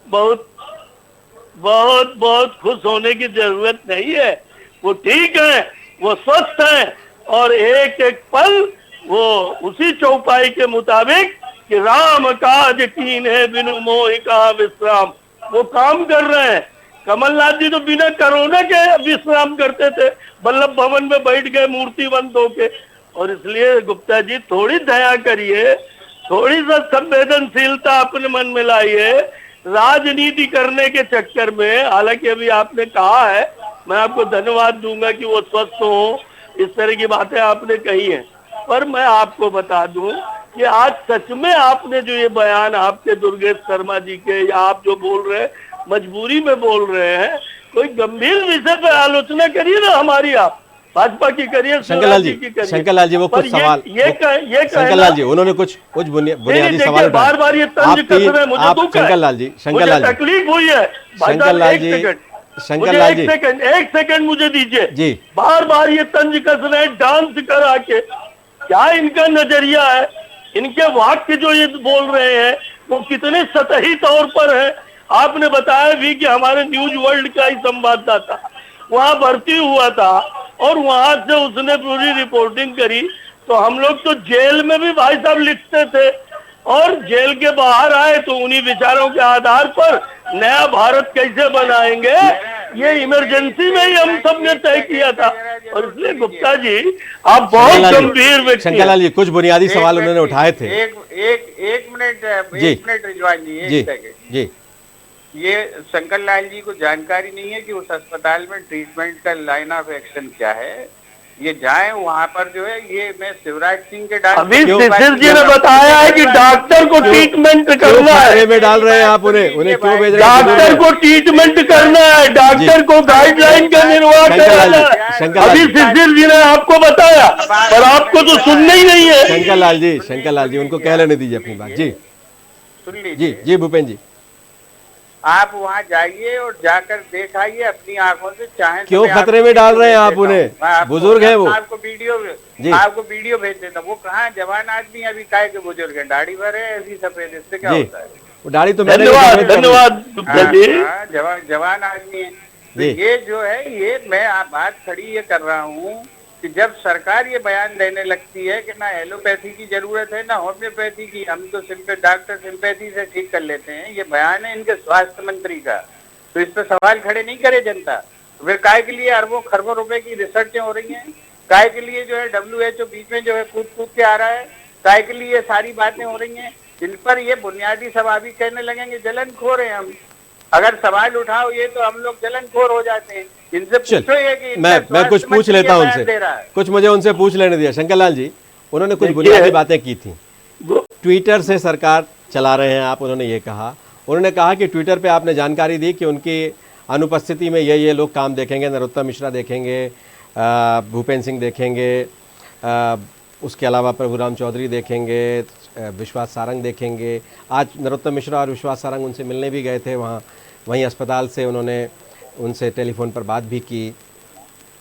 बहुत बहुत बहुत खुश होने की जरूरत नहीं है। वो ठीक है, वो स्वस्थ हैं और एक एक पल वो उसी चौपाई के मुताबिक कि राम काज कीन है बिनु मोहि कहा विश्राम, वो काम कर रहे हैं। कमलनाथ जी तो बिना कोरोना के विश्राम करते थे, वल्लभ भवन में बैठ गए मूर्ति बंद होके। और इसलिए गुप्ता जी थोड़ी दया करिए, थोड़ी सा संवेदनशीलता अपने मन में लाइए। राजनीति करने के चक्कर में, हालांकि अभी आपने कहा है, मैं आपको धन्यवाद दूंगा कि वो स्वस्थ हो, इस तरह की बातें आपने कही हैं, पर मैं आपको बता दूं कि आज सच में आपने जो ये बयान आपके दुर्गेश शर्मा जी के, या आप जो बोल रहे हैं मजबूरी में बोल रहे हैं, कोई गंभीर विषय पर आलोचना करिए ना हमारी, आप भाजपा की करिए, शंकरलाल जी वो कुछ सवाल, शंकरलाल जी उन्होंने कुछ बुनियादी सवाल बार बार ये तंज कस रहे हैं, मुझे दुख है, शंकरलाल जी तकलीफ हुई है। शंकरलाल जी एक सेकंड मुझे दीजिए जी। बार बार ये तंज कस रहे हैं डांस करा के, क्या इनका नजरिया है? इनके वाक्य जो ये बोल रहे हैं वो कितने सतही तौर पर है। आपने बताया भी कि हमारे न्यूज वर्ल्ड का ही संवाददाता वहां भर्ती हुआ था और वहां से उसने पूरी रिपोर्टिंग करी। तो हम लोग तो जेल में भी भाई साहब लिखते थे और जेल के बाहर आए तो उन्हीं विचारों के आधार पर नया भारत कैसे बनाएंगे, ये इमरजेंसी में ही हम सब ने तय किया था। और इसलिए गुप्ता जी आप बहुत गंभीर व्यक्ति। शंकरलाल जी कुछ बुनियादी सवाल उन्होंने उठाए थे। एक मिनट रिजवान जी, एक सेकंड जी। ये शंकरलाल जी को जानकारी नहीं है कि उस अस्पताल में ट्रीटमेंट का लाइन ऑफ एक्शन क्या है। ये जाए वहाँ पर जो है, ये मैं शिवराज सिंह के अभी शिशिर जी ने बताया है कि डॉक्टर को ट्रीटमेंट करना है, में डाल रहे हैं आप उन्हें क्यों भेज रहे हैं? डॉक्टर को ट्रीटमेंट करना है, डॉक्टर को गाइडलाइन का निर्वाह करना है। अभी शिशिर जी ने आपको बताया पर आपको तो सुनना ही नहीं है। शंकरलाल जी उनको कह लेने दीजिए अपनी बात जी। सुन लीजिए जी भूपेन जी, आप वहाँ जाइए और जाकर देखाइए अपनी आंखों से। चाहे क्यों खतरे में डाल रहे हैं आप उन्हें? बुजुर्ग है वो। आपको वीडियो भेज देता। वो कहाँ जवान आदमी, अभी काय के बुजुर्ग है, दाढ़ी भर है ऐसी सफेद, इससे क्या होता है? वो दाढ़ी तो धन्यवाद जवान आदमी है। ये जो है, ये मैं बात खड़ी ये कर रहा हूँ कि जब सरकार ये बयान देने लगती है कि ना एलोपैथी की जरूरत है ना होम्योपैथी की, हम तो डॉक्टर सिंपैथी से ठीक कर लेते हैं, ये बयान है इनके स्वास्थ्य मंत्री का, तो इस पर सवाल खड़े नहीं करे जनता। तो फिर काय के लिए अरबों खरबों रुपए की रिसर्चें हो रही हैं, काय के लिए जो है WHO बीच में जो है कूद के आ रहा है, काय के लिए सारी बातें हो रही हैं, जिन पर ये बुनियादी सवाल भी कहने लगेंगे जलनखोर हैं हम। अगर सवाल उठाओ ये तो हम लोग जलनखोर हो जाते हैं। इनसे पूछो ये कि मैं कुछ पूछ लेता हूं उनसे, कुछ मुझे उनसे पूछ लेने दिया। शंकर लाल जी, उन्होंने कुछ बुनियादी बातें की थी। ट्विटर से सरकार चला रहे हैं आप, उन्होंने ये कहा, उन्होंने कहा कि ट्विटर पे आपने जानकारी दी कि उनकी अनुपस्थिति में ये लोग काम देखेंगे, नरोत्तम मिश्रा देखेंगे, भूपेंद्र सिंह देखेंगे, उसके अलावा प्रभुराम चौधरी देखेंगे, विश्वास सारंग देखेंगे। आज नरोत्तम मिश्रा और विश्वास सारंग उनसे मिलने भी गए थे वहीं अस्पताल से, उन्होंने उनसे टेलीफोन पर बात भी की,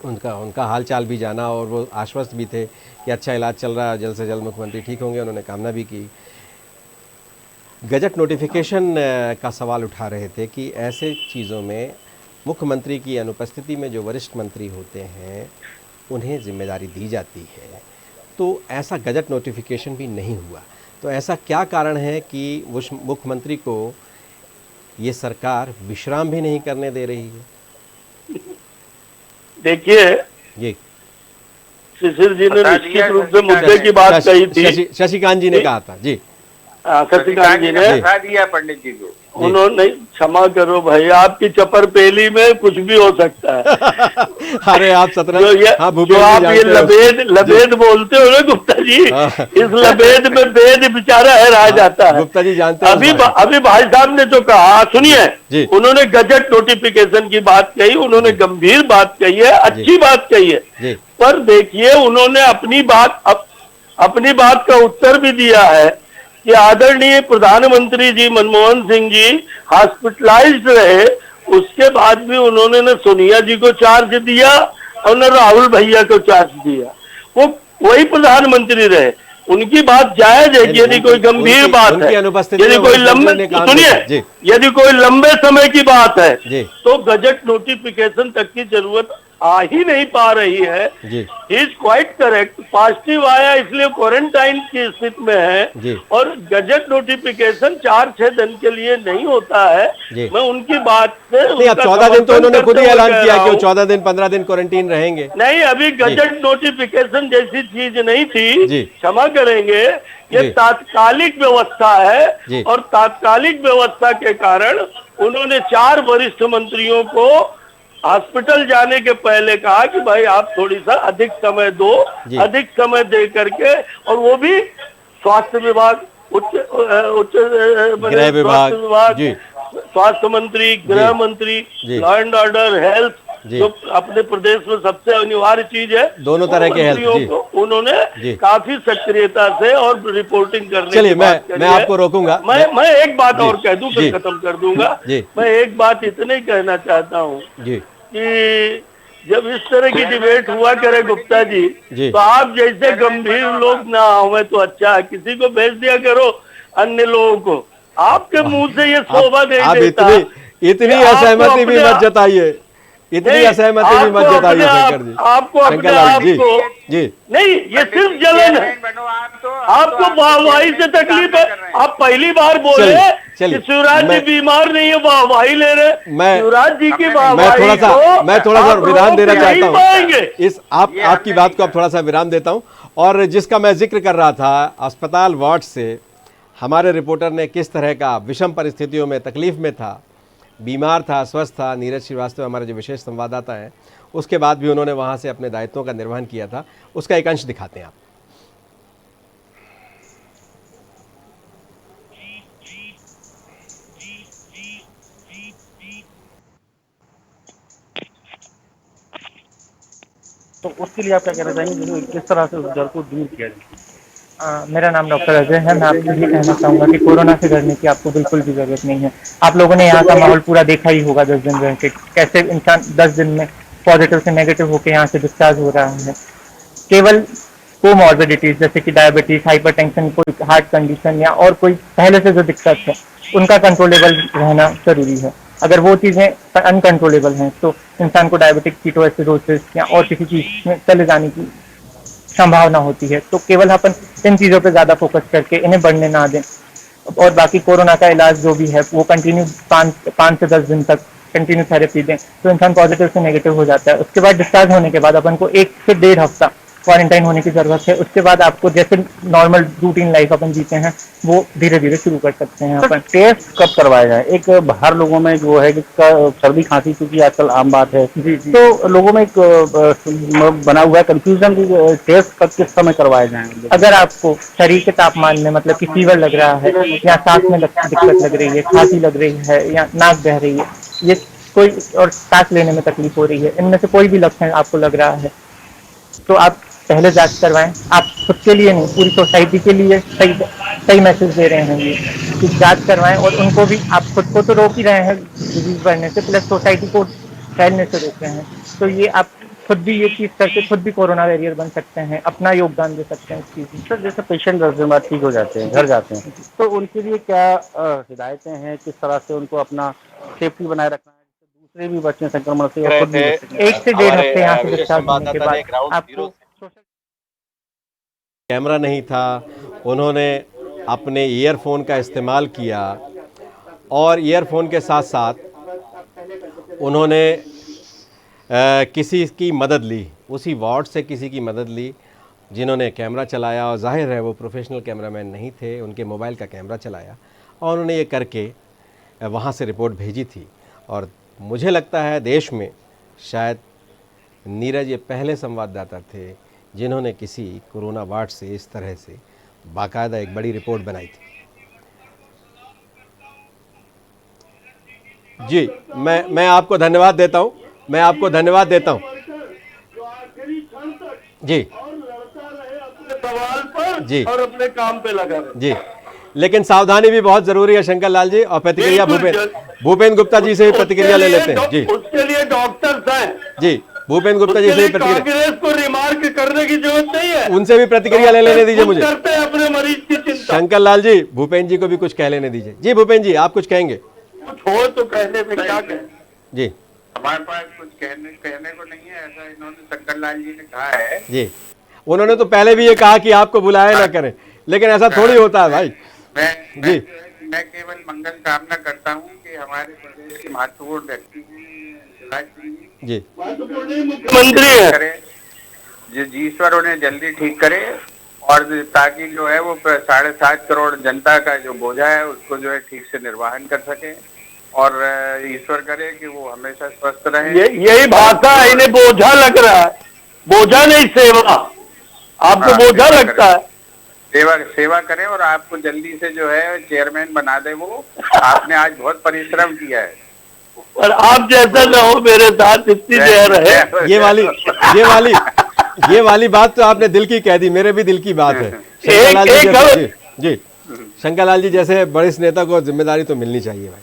उनका हालचाल भी जाना और वो आश्वस्त भी थे कि अच्छा इलाज चल रहा है, जल्द से जल्द मुख्यमंत्री ठीक होंगे, उन्होंने कामना भी की। गजट नोटिफिकेशन का सवाल उठा रहे थे कि ऐसे चीज़ों में मुख्यमंत्री की अनुपस्थिति में जो वरिष्ठ मंत्री होते हैं उन्हें जिम्मेदारी दी जाती है, तो ऐसा गजट नोटिफिकेशन भी नहीं हुआ। तो ऐसा क्या कारण है कि मुख्यमंत्री को ये सरकार विश्राम भी नहीं करने दे रही है? देखिए, ये शिशिर जी ने निश्चित रूप से मुद्दे की बात कही थी, शशिकांत जी ने कहा था जी, शशिकांत जी ने बता दिया पंडित जी को। उन्होंने, क्षमा करो भाई, आपकी चपर पेली में कुछ भी हो सकता है। अरे आप सत्रह जो आप ये लबेद बोलते हो ना गुप्ता जी, इस लबेद में वेद बेचारा है रह जाता है। गुप्ता जी जानते हैं अभी भाई साहब ने जो कहा, सुनिए, उन्होंने गजट नोटिफिकेशन की बात कही, उन्होंने गंभीर बात कही है, अच्छी बात कही है, पर देखिए उन्होंने अपनी बात का उत्तर भी दिया है कि आदरणीय प्रधानमंत्री जी मनमोहन सिंह जी हॉस्पिटलाइज्ड रहे, उसके बाद भी उन्होंने न सोनिया जी को चार्ज दिया और न राहुल भैया को चार्ज दिया, वो वही प्रधानमंत्री रहे। उनकी बात जायज है कि यदि कोई गंभीर बात है, यदि कोई यदि कोई लंबे समय की बात है तो गजट नोटिफिकेशन तक की जरूरत आ ही नहीं पा रही है। इज क्वाइट करेक्ट, पॉजिटिव आया इसलिए क्वारंटाइन की स्थिति में है, और गजट नोटिफिकेशन 4-6 दिन के लिए नहीं होता है। मैं उनकी बात से नहीं, अब 14 दिन तो उन्होंने खुद ही ऐलान किया कि वो 14 दिन 15 दिन क्वारंटीन रहेंगे। नहीं, अभी गजट नोटिफिकेशन जैसी चीज नहीं थी, क्षमा करेंगे, ये तात्कालिक व्यवस्था है, और तात्कालिक व्यवस्था के कारण उन्होंने 4 वरिष्ठ मंत्रियों को हॉस्पिटल जाने के पहले कहा कि भाई आप थोड़ी सा अधिक समय दो, अधिक समय दे करके, और वो भी स्वास्थ्य विभाग, गृह विभाग, स्वास्थ्य मंत्री, गृह मंत्री, लॉ एंड ऑर्डर, हेल्थ, जो अपने प्रदेश में सबसे अनिवार्य चीज है, दोनों तरह के हेल्थ को उन्होंने काफी सक्रियता से और रिपोर्टिंग करने। चलिए, मैं आपको रोकूंगा, मैं एक बात और कह दूं फिर खत्म कर दूंगा। मैं एक बात इतने कहना चाहता हूँ कि जब इस तरह की डिबेट हुआ करे गुप्ता जी, तो आप जैसे गंभीर लोग ना हुए तो अच्छा है, किसी को भेज दिया करो अन्य लोगों को, आपके मुंह से ये शोभा नहीं देता। इतनी असहमति भी मत जताइए, इतनी असहमति भी मत जताइए शंकर जी, आपको अपने आप को जी नहीं, ये सिर्फ जलन है, आपको वाहवाही से तकलीफ है। आप पहली बार बोले कि शिवराज जी बीमार नहीं है, वाहवाही ले रहे, शिवराज जी की वाहवाही मैं थोड़ा सा विराम देना चाहता हूँ इस आपकी बात को अब थोड़ा सा विराम देता हूँ। और जिसका मैं जिक्र कर रहा था, अस्पताल वार्ड से हमारे रिपोर्टर ने किस तरह का विषम परिस्थितियों में तकलीफ में था, बीमार था, स्वस्थ था, नीरज श्रीवास्तव हमारे जो विशेष संवाददाता हैं, उसके बाद भी उन्होंने वहाँ से अपने दायित्वों का निर्वहन किया था, उसका एक अंश दिखाते हैं आप। तो उसके लिए आप क्या कहना चाहेंगे, किस तरह से उस डर को दूर किया जाए? मेरा नाम डॉक्टर अजय है। मैं आपको ये कहना चाहूँगा कि कोरोना से डरने की आपको बिल्कुल भी जरूरत नहीं है। आप लोगों ने यहाँ का माहौल पूरा देखा ही होगा 10 दिन रह के, कैसे इंसान 10 दिन में पॉजिटिव से नेगेटिव होकर यहाँ से डिस्चार्ज हो रहा है। केवल कोमॉर्बिडिटीज जैसे कि डायबिटीज, हाइपरटेंशन, कोई हार्ट कंडीशन या और कोई पहले से जो दिक्कत है, उनका कंट्रोलेबल रहना जरूरी है। अगर वो चीज़ें अनकंट्रोलेबल हैं तो इंसान को डायबिटिक कीटोएसिडोसिस या और किसी चीज़ में चले जाने की संभावना होती है। तो केवल अपन इन चीज़ों पे ज़्यादा फोकस करके इन्हें बढ़ने ना दें। और बाकी कोरोना का इलाज जो भी है वो कंटिन्यू 5 से 10 दिन तक कंटिन्यू थेरेपी दें तो इंसान पॉजिटिव से नेगेटिव हो जाता है। उसके बाद डिस्चार्ज होने के बाद अपन को 1 से 1.5 हफ्ता क्वारंटाइन होने की जरूरत है। उसके बाद आपको जैसे नॉर्मल रूटीन लाइफ अपन जीते हैं वो धीरे धीरे शुरू कर सकते हैं अपन। टेस्ट कब करवाया जाए? एक हर लोगों में वो है कि सर्दी खांसी क्योंकि आजकल आम बात है, तो लोगों में एक बना हुआ है कंफ्यूजन कि टेस्ट कब किस समय करवाए जाए। अगर आपको शरीर के तापमान में मतलब कि फीवर लग रहा है या सांस में दिक्कत लग रही है, खांसी लग रही है या नाक बह रही है, ये कोई और सांस लेने में तकलीफ हो रही है, इनमें से कोई भी लक्षण आपको लग रहा है तो आप पहले जांच करवाएं। आप खुद के लिए नहीं, पूरी सोसाइटी के लिए सही मैसेज दे रहे हैं ये कि जांच करवाएं। और उनको भी, आप खुद को तो रोक ही रहे हैं डिजीज बढ़ने से, प्लस सोसाइटी को फैलने से रोक रहे हैं। तो ये आप खुद भी ये चीज़ करके खुद भी कोरोना वॉरियर बन सकते हैं, अपना योगदान दे सकते हैं इस चीज़ में। सर जैसे पेशेंट 10 दिन बाद ठीक हो जाते हैं, घर जाते हैं, तो उनके लिए क्या हिदायतें हैं, किस तरह से उनको अपना सेफ्टी बनाए रखना है, दूसरे भी बच्चे संक्रमण से और खुद भी 1 से 1.5 हफ्ते यहाँ से डिस्चार्ज होने के बाद आपको कैमरा नहीं था, उन्होंने अपने ईयरफोन का इस्तेमाल किया और ईयरफोन के साथ साथ उन्होंने किसी की मदद ली, उसी वार्ड से किसी की मदद ली जिन्होंने कैमरा चलाया। और जाहिर है वो प्रोफेशनल कैमरामैन नहीं थे, उनके मोबाइल का कैमरा चलाया और उन्होंने ये करके वहाँ से रिपोर्ट भेजी थी। और मुझे लगता है देश में शायद नीरज ये पहले संवाददाता थे जिन्होंने किसी कोरोना वार्ड से इस तरह से बाकायदा एक बड़ी रिपोर्ट बनाई थी। जी, मैं आपको धन्यवाद देता हूँ, मैं आपको धन्यवाद देता हूँ। जी सवाल पर जी और अपने काम पे लगा रहे। जी, लेकिन सावधानी भी बहुत जरूरी है शंकर लाल जी। और प्रतिक्रिया भूपेंद्र गुप्ता जी से भी प्रतिक्रिया ले लेते हैं। जी, उसके लिए डॉक्टर्स हैं। जी, भूपेंद्र गुप्ता जी से भी प्रतिक्रिया, कांग्रेस को रिमार्क करने की जरूरत नहीं है, उनसे भी प्रतिक्रिया ले लेने दीजिए मुझे। करते हैं अपने मरीज की चिंता। शंकर लाल जी, भूपेंद्र जी को भी कुछ कह लेने दीजिए। जी भूपेंद्र जी, आप कुछ कहेंगे? कुछ हो तो कहने में क्या कहें। जी, हमारे पास कुछ कहने को नहीं है, ऐसा इन्होंने शंकर लाल जी ने कहा है। जी, उन्होंने तो पहले भी ये कहा कि आपको बुलाया ना करें, लेकिन ऐसा थोड़ी होता है भाई। मैं केवल मंगल कामना करता हूँ कि हमारे प्रदेश के महत्वपूर्ण व्यक्ति जी मुख्यमंत्री है, ईश्वर उन्हें जल्दी ठीक करे और ताकि जो है वो 7.5 करोड़ जनता का जो बोझा है उसको जो है ठीक से निर्वहन कर सके और ईश्वर करे कि वो हमेशा स्वस्थ रहे। यही भाषा है, इन्हें बोझा लग रहा है। बोझा नहीं, सेवा। आपको बोझा लगता है। सेवा करें और आपको जल्दी से जो है चेयरमैन बना दे। वो आपने आज बहुत परिश्रम किया है और आप जैसा न हो मेरे साथ इतनी देर है। ये वाली बात तो आपने दिल की कह दी, मेरे भी दिल की बात है। जी, शंकर लाल जी जैसे बड़े नेता को जिम्मेदारी तो मिलनी चाहिए भाई।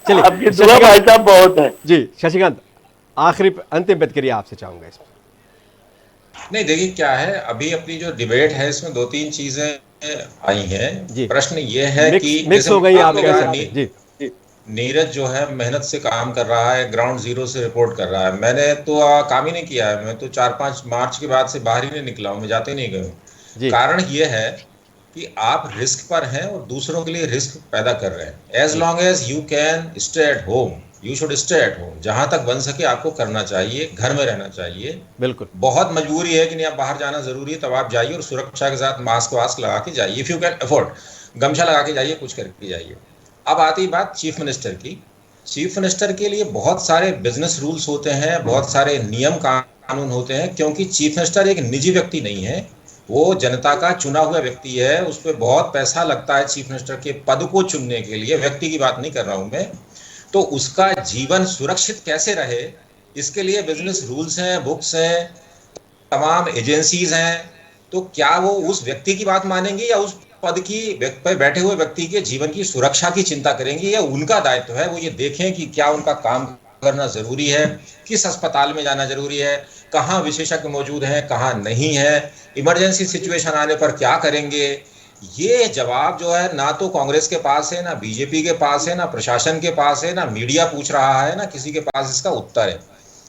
चलिए, भाई साहब बहुत है। जी, शशिकांत, आखिरी अंतिम प्रतिक्रिया आपसे चाहूंगा इसमें। नहीं, देखिए क्या है, अभी अपनी जो डिबेट है इसमें 2-3 चीजें आई हैं। प्रश्न ये है कि मिक्स हो गई आप कह सकते हैं। जी, नीरज जो है मेहनत से काम कर रहा है, ग्राउंड जीरो से रिपोर्ट कर रहा है। मैंने तो काम ही नहीं किया है, मैं तो 4-5 मार्च के बाद से बाहर ही नहीं निकला हूँ, मैं जाते नहीं गए। कारण ये है कि आप रिस्क पर हैं और दूसरों के लिए रिस्क पैदा कर रहे हैं। As long as you can stay at home, you should stay at home. जहां तक बन सके आपको करना चाहिए, घर में रहना चाहिए। बिल्कुल, बहुत मजबूरी है कि नहीं आप बाहर जाना जरूरी है, तब आप जाइए और सुरक्षा के साथ मास्क वास्क लगा के जाइए। इफ यू कैन अफोर्ड, गमछा लगा के जाइए, कुछ करके जाइए। अब आती बात चीफ मिनिस्टर की। चीफ मिनिस्टर के लिए बहुत सारे बिजनेस रूल्स होते हैं, बहुत सारे नियम कानून होते हैं, क्योंकि चीफ मिनिस्टर एक निजी व्यक्ति नहीं है, वो जनता का चुना हुआ व्यक्ति है। उस पर बहुत पैसा लगता है चीफ मिनिस्टर के पद को चुनने के लिए, व्यक्ति की बात नहीं कर रहा हूं मैं। तो उसका जीवन सुरक्षित कैसे रहे, इसके लिए बिजनेस रूल्स हैं, बुक्स हैं, तमाम एजेंसीज हैं। तो क्या वो उस व्यक्ति की बात मानेंगे या उस पद की पर बैठे हुए व्यक्ति के जीवन की सुरक्षा की चिंता करेंगे? या उनका दायित्व है वो ये देखें कि क्या उनका काम करना जरूरी है, किस अस्पताल में जाना जरूरी है, कहाँ विशेषज्ञ मौजूद हैं, कहाँ नहीं है, इमरजेंसी सिचुएशन आने पर क्या करेंगे। ये जवाब जो है ना तो कांग्रेस के पास है, ना बीजेपी के पास है, ना प्रशासन के पास है, ना मीडिया पूछ रहा है, ना किसी के पास इसका उत्तर है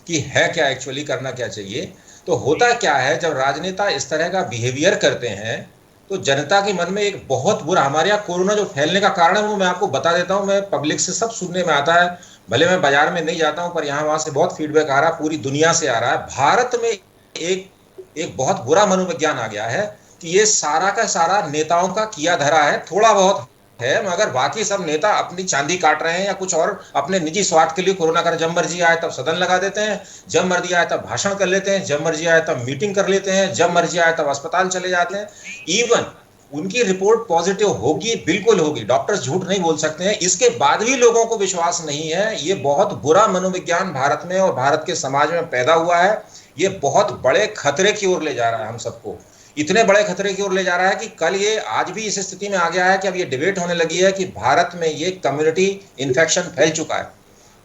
कि है क्या, एक्चुअली करना क्या चाहिए। तो होता क्या है, जब राजनेता इस तरह का बिहेवियर करते हैं तो जनता के मन में एक बहुत बुरा, हमारे यहाँ कोरोना जो फैलने का कारण है वो मैं आपको बता देता हूँ, मैं पब्लिक से सब सुनने में आता है, भले मैं बाजार में नहीं जाता हूँ पर यहाँ वहां से बहुत फीडबैक आ रहा है, पूरी दुनिया से आ रहा है। भारत में एक बहुत बुरा मनोविज्ञान आ गया है कि ये सारा का सारा नेताओं का किया धरा है, थोड़ा बहुत है, मगर बाकी सब नेता अपनी चांदी काट रहे हैं या कुछ और अपने निजी स्वार्थ के लिए कोरोना कर, जब मर्जी आए तब सदन लगा देते हैं, जब मर्जी आए तब भाषण कर लेते हैं, जब मर्जी आए तब मीटिंग कर लेते हैं, जब मर्जी आए तब अस्पताल चले जाते हैं। इवन उनकी रिपोर्ट पॉजिटिव होगी, बिल्कुल होगी, डॉक्टर्स झूठ नहीं बोल सकते हैं, इसके बाद भी लोगों को विश्वास नहीं है। ये बहुत बुरा मनोविज्ञान भारत में और भारत के समाज में पैदा हुआ है। ये बहुत बड़े खतरे की ओर ले जा रहा है हम सबको, इतने बड़े खतरे की ओर ले जा रहा है कि कल ये आज भी इस स्थिति में आ गया है कि अब ये डिबेट होने लगी है कि भारत में ये कम्युनिटी इन्फेक्शन फैल चुका है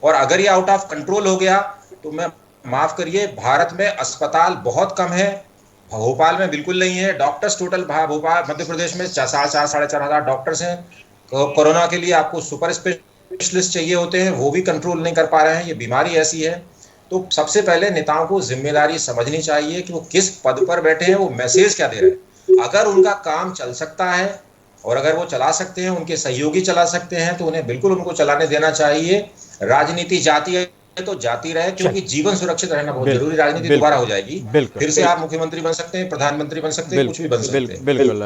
और अगर ये आउट ऑफ कंट्रोल हो गया तो मैं माफ करिए, भारत में अस्पताल बहुत कम है, भोपाल में बिल्कुल नहीं है, डॉक्टर्स टोटल भोपाल मध्य प्रदेश में 4,500 डॉक्टर्स हैं। कोरोना के लिए आपको सुपर स्पेशलिस्ट चाहिए होते हैं, वो भी कंट्रोल नहीं कर पा रहे हैं। ये बीमारी ऐसी है। तो सबसे पहले नेताओं को जिम्मेदारी समझनी चाहिए कि वो किस पद पर बैठे हैं, वो मैसेज क्या दे रहे हैं। अगर उनका काम चल सकता है और अगर वो चला सकते हैं, उनके सहयोगी चला सकते हैं, तो उन्हें बिल्कुल उनको चलाने देना चाहिए। राजनीति जाती है तो जाती रहे, क्योंकि जीवन सुरक्षित रहना बहुत जरूरी। राजनीति दोबारा हो जाएगी, फिर से आप मुख्यमंत्री बन सकते हैं, प्रधानमंत्री बन सकते हैं, कुछ भी बन सकते हैं,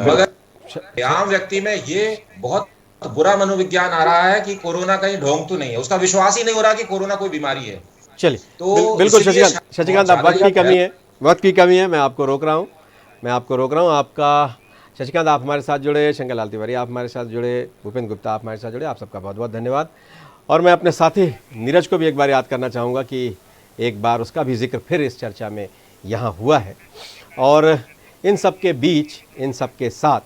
मगर आम व्यक्ति में ये बहुत बुरा मनोविज्ञान आ रहा है कि कोरोना कहीं ढोंग तो नहीं है, उसका विश्वास ही नहीं हो रहा कि कोरोना कोई बीमारी है। चलिए, तो बिल्कुल शशिकांत, आप वक्त की कमी है, मैं आपको रोक रहा हूँ। आपका शशिकांत, आप हमारे साथ जुड़े, शंकर लाल तिवारी आप हमारे साथ जुड़े, भूपेंद्र गुप्ता आप हमारे साथ जुड़े, आप सबका बहुत बहुत धन्यवाद। और मैं अपने साथी नीरज को भी एक बार याद करना चाहूँगा कि एक बार उसका भी जिक्र फिर इस चर्चा में यहाँ हुआ है। और इन सब के बीच, इन सब के साथ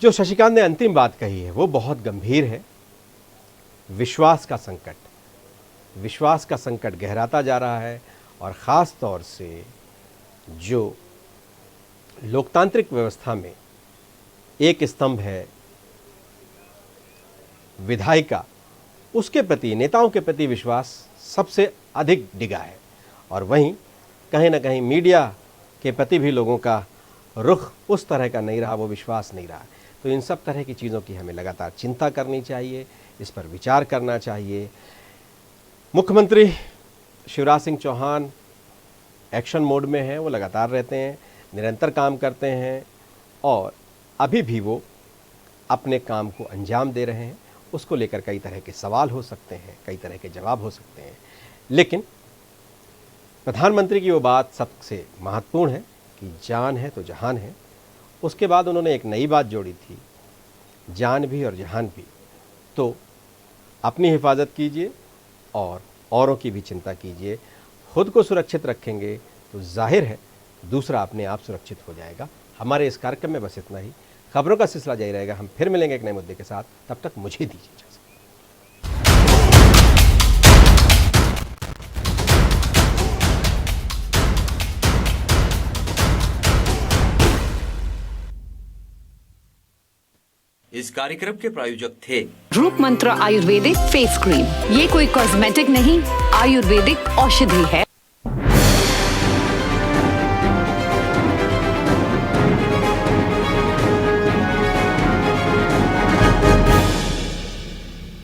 जो शशिकांत ने अंतिम बात कही है वो बहुत गंभीर है। विश्वास का संकट गहराता जा रहा है और ख़ास तौर से जो लोकतांत्रिक व्यवस्था में एक स्तंभ है विधायिका, उसके प्रति, नेताओं के प्रति विश्वास सबसे अधिक डिगा है। और वहीं कहीं ना कहीं मीडिया के प्रति भी लोगों का रुख उस तरह का नहीं रहा, वो विश्वास नहीं रहा। तो इन सब तरह की चीज़ों की हमें लगातार चिंता करनी चाहिए, इस पर विचार करना चाहिए। मुख्यमंत्री शिवराज सिंह चौहान एक्शन मोड में हैं, वो लगातार रहते हैं, निरंतर काम करते हैं और अभी भी वो अपने काम को अंजाम दे रहे हैं। उसको लेकर कई तरह के सवाल हो सकते हैं, कई तरह के जवाब हो सकते हैं, लेकिन प्रधानमंत्री की वो बात सबसे महत्वपूर्ण है कि जान है तो जहान है। उसके बाद उन्होंने एक नई बात जोड़ी थी, जान भी और जहान भी। तो अपनी हिफाजत कीजिए और औरों की भी चिंता कीजिए। खुद को सुरक्षित रखेंगे तो जाहिर है दूसरा अपने आप सुरक्षित हो जाएगा। हमारे इस कार्यक्रम में बस इतना ही। खबरों का सिलसिला जारी रहेगा, हम फिर मिलेंगे एक नए मुद्दे के साथ। तब तक मुझे दीजिए इजाजत। इस कार्यक्रम के प्रायोजक थे रूप मंत्र आयुर्वेदिक फेस क्रीम। ये कोई कॉस्मेटिक नहीं, आयुर्वेदिक औषधि है।